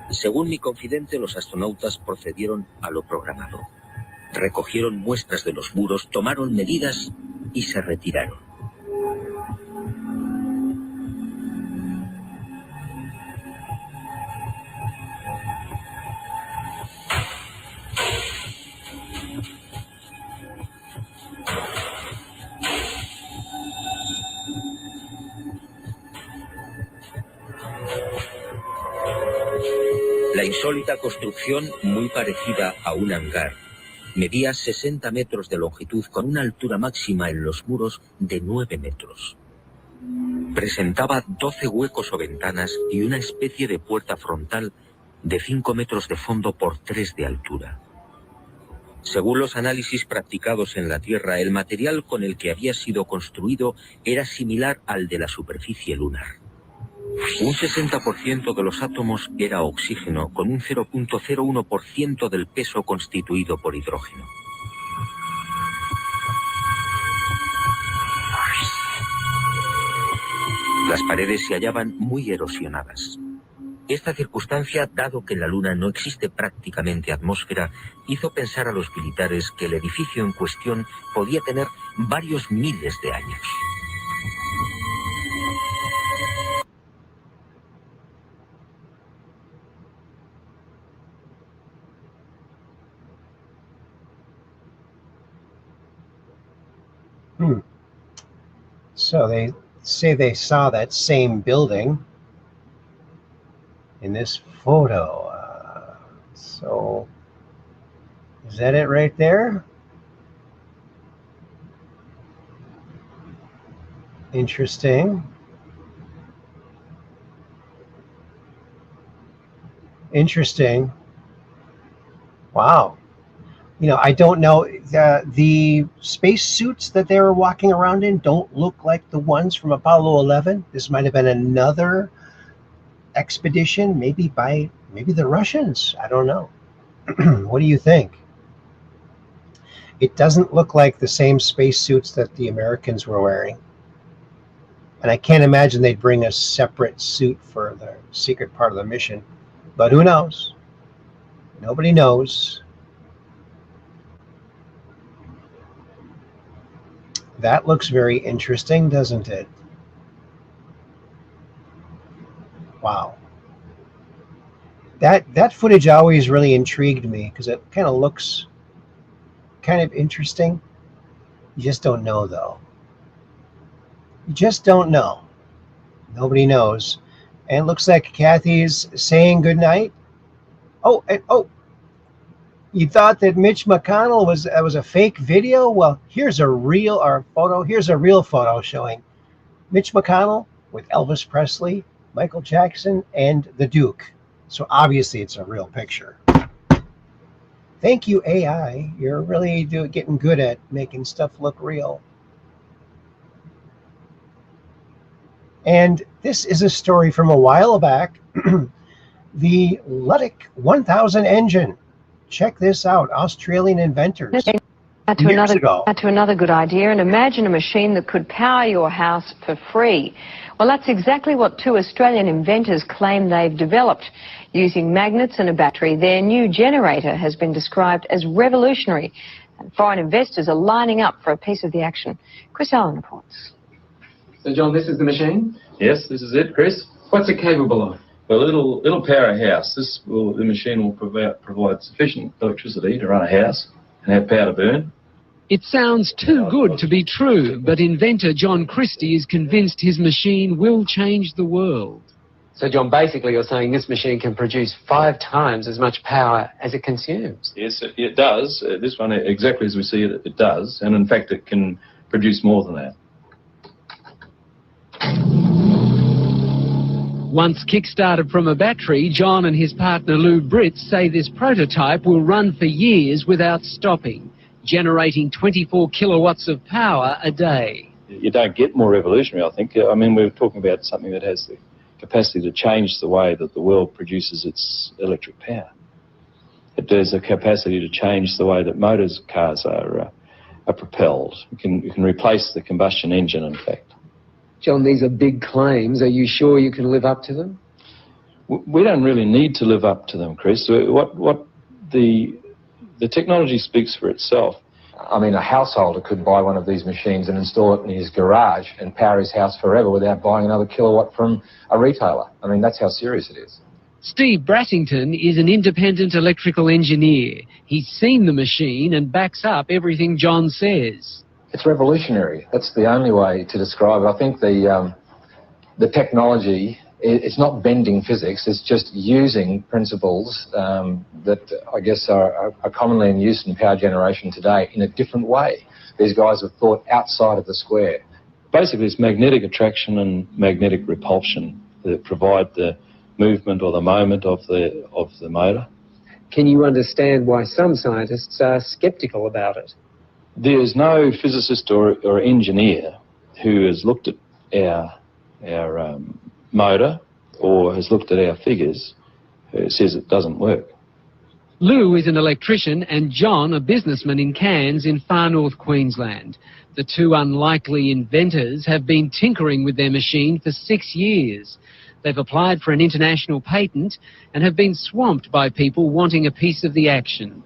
Según mi confidente, los astronautas procedieron a lo programado. Recogieron muestras de los muros, tomaron medidas y se retiraron. La insólita construcción, muy parecida a un hangar, medía 60 metros de longitud con una altura máxima en los muros de 9 metros. Presentaba 12 huecos o ventanas y una especie de puerta frontal de 5 metros de fondo por 3 de altura. Según los análisis practicados en la Tierra, el material con el que había sido construido era similar al de la superficie lunar. Un 60% de los átomos era oxígeno, con un 0.01% del peso constituido por hidrógeno. Las paredes se hallaban muy erosionadas. Esta circunstancia, dado que en la Luna no existe prácticamente atmósfera, hizo pensar a los militares que el edificio en cuestión podía tener varios miles de años. So they say they saw that same building in this photo. So is that it right there? Interesting. Interesting. Wow. I don't know. The space suits that they were walking around in don't look like the ones from Apollo 11. This might have been another expedition, maybe the Russians. I don't know. What do you think? It doesn't look like the same space suits that the Americans were wearing. And I can't imagine they'd bring a separate suit for the secret part of the mission. But who knows? Nobody knows. That looks very interesting, doesn't it? Wow. That footage always really intrigued me because it kind of looks kind of interesting. You just don't know, though. You just don't know. Nobody knows. And it looks like Kathy's saying goodnight. Oh, you thought that Mitch McConnell was a fake video? Well, here's a real photo. Here's a real photo showing Mitch McConnell with Elvis Presley, Michael Jackson, and the Duke. So obviously it's a real picture. Thank you, AI. You're really getting good at making stuff look real. And this is a story from a while back. The Ludic 1000 engine. Check this out. Australian inventors. To another good idea, and imagine a machine that could power your house for free. Well, that's exactly what two Australian inventors claim they've developed. Using magnets and a battery, their new generator has been described as revolutionary, and foreign investors are lining up for a piece of the action. Chris Allen reports. So, John, this is the machine? Yes, this is it, Chris. What's it capable of? Well, it'll power a house. The machine will provide sufficient electricity to run a house and have power to burn. It sounds too good to be true, but inventor John Christie is convinced his machine will change the world. So, John, basically you're saying this machine can produce 5 times as much power as it consumes? Yes, it does. This one, exactly as we see it, it does. And in fact, it can produce more than that. Once kick-started from a battery, John and his partner Lou Britz say this prototype will run for years without stopping, generating 24 kilowatts of power a day. You don't get more revolutionary, I think. I mean, we're talking about something that has the capacity to change the way that the world produces its electric power. It has a capacity to change the way that cars are propelled. You can replace the combustion engine, in fact. John, these are big claims. Are you sure you can live up to them? We don't really need to live up to them, Chris. What the technology speaks for itself. I mean, a householder could buy one of these machines and install it in his garage and power his house forever without buying another kilowatt from a retailer. I mean, that's how serious it is. Steve Brattington is an independent electrical engineer. He's seen the machine and backs up everything John says. It's revolutionary. That's the only way to describe it. I think the technology, it's not bending physics, it's just using principles that I guess are commonly in use in power generation today in a different way. These guys have thought outside of the square. Basically, it's magnetic attraction and magnetic repulsion that provide the movement or the moment of the motor. Can you understand why some scientists are sceptical about it? There's no physicist or engineer who has looked at our motor or has looked at our figures who says it doesn't work. Lou is an electrician and John a businessman in Cairns in far north Queensland. The two unlikely inventors have been tinkering with their machine for 6 years. They've applied for an international patent and have been swamped by people wanting a piece of the action.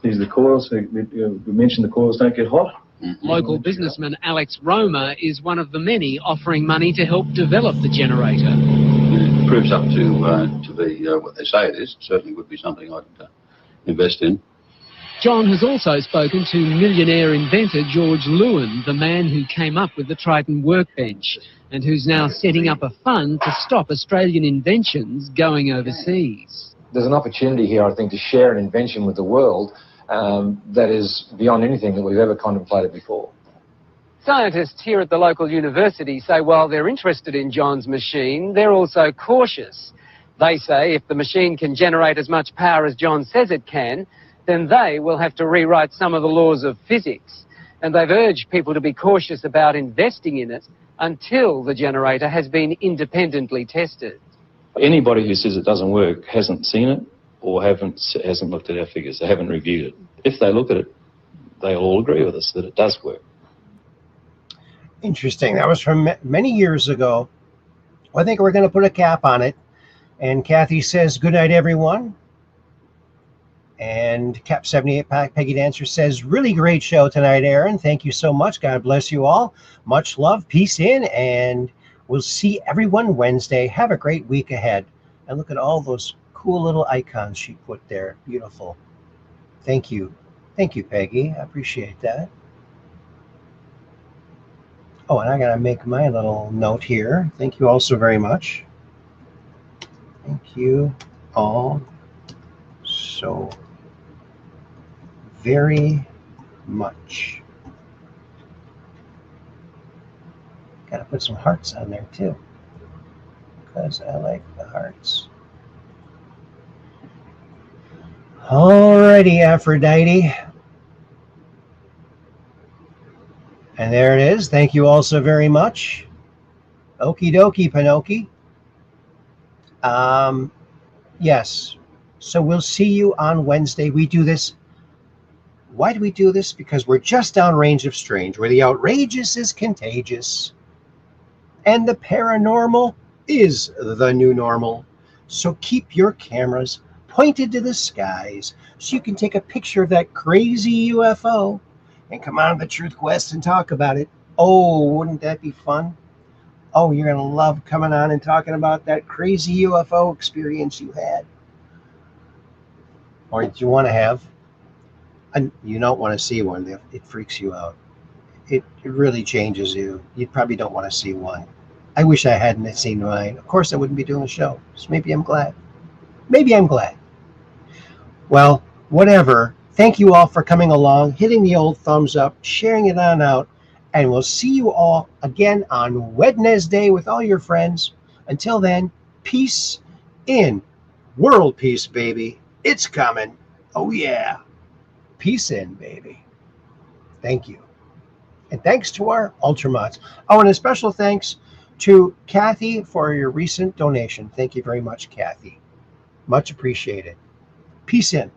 These are the coils. We mentioned the coils don't get hot. Local businessman Alex Roma is one of the many offering money to help develop the generator. It proves up to be what they say it is. It certainly would be something I'd invest in. John has also spoken to millionaire inventor George Lewin, the man who came up with the Triton workbench and who's now setting up a fund to stop Australian inventions going overseas. There's an opportunity here, I think, to share an invention with the world that is beyond anything that we've ever contemplated before. Scientists here at the local university say while they're interested in John's machine, they're also cautious. They say if the machine can generate as much power as John says it can, then they will have to rewrite some of the laws of physics. And they've urged people to be cautious about investing in it until the generator has been independently tested. Anybody who says it doesn't work hasn't seen it or hasn't looked at our figures. They haven't reviewed it. If they look at it, they all agree with us that it does work. Interesting. That was from many years ago. I think we're going to put a cap on it. And Kathy says, good night, everyone. And Cap 78 Peggy Dancer says, really great show tonight, Aaron. Thank you so much. God bless you all. Much love. Peace in. And we'll see everyone Wednesday. Have a great week ahead. And look at all those cool little icons she put there. Beautiful. Thank you. Thank you, Peggy. I appreciate that. Oh, and I got to make my little note here. Thank you all so very much. Thank you all so very much. Got to put some hearts on there too, because I like the hearts. Alrighty, Aphrodite. And there it is. Thank you all so very much. Okie dokie, Pinoki. Yes. So we'll see you on Wednesday. We do this. Why do we do this? Because we're just downrange of strange, where the outrageous is contagious. And the paranormal is the new normal. So keep your cameras pointed to the skies so you can take a picture of that crazy UFO and come on to the Truth Quest and talk about it. Oh, wouldn't that be fun? Oh, you're going to love coming on and talking about that crazy UFO experience you had. Or did you want to have? And you don't want to see one. It freaks you out. It really changes you. You probably don't want to see one. I wish I hadn't seen mine. Of course, I wouldn't be doing the show. So maybe I'm glad. Maybe I'm glad. Well, whatever. Thank you all for coming along, hitting the old thumbs up, sharing it on out, and we'll see you all again on Wednesday with all your friends. Until then, peace in. World peace, baby. It's coming. Oh, yeah. Peace in, baby. Thank you. And thanks to our Ultramods. Oh, and a special thanks to Kathy for your recent donation. Thank you very much, Kathy. Much appreciated. Peace in.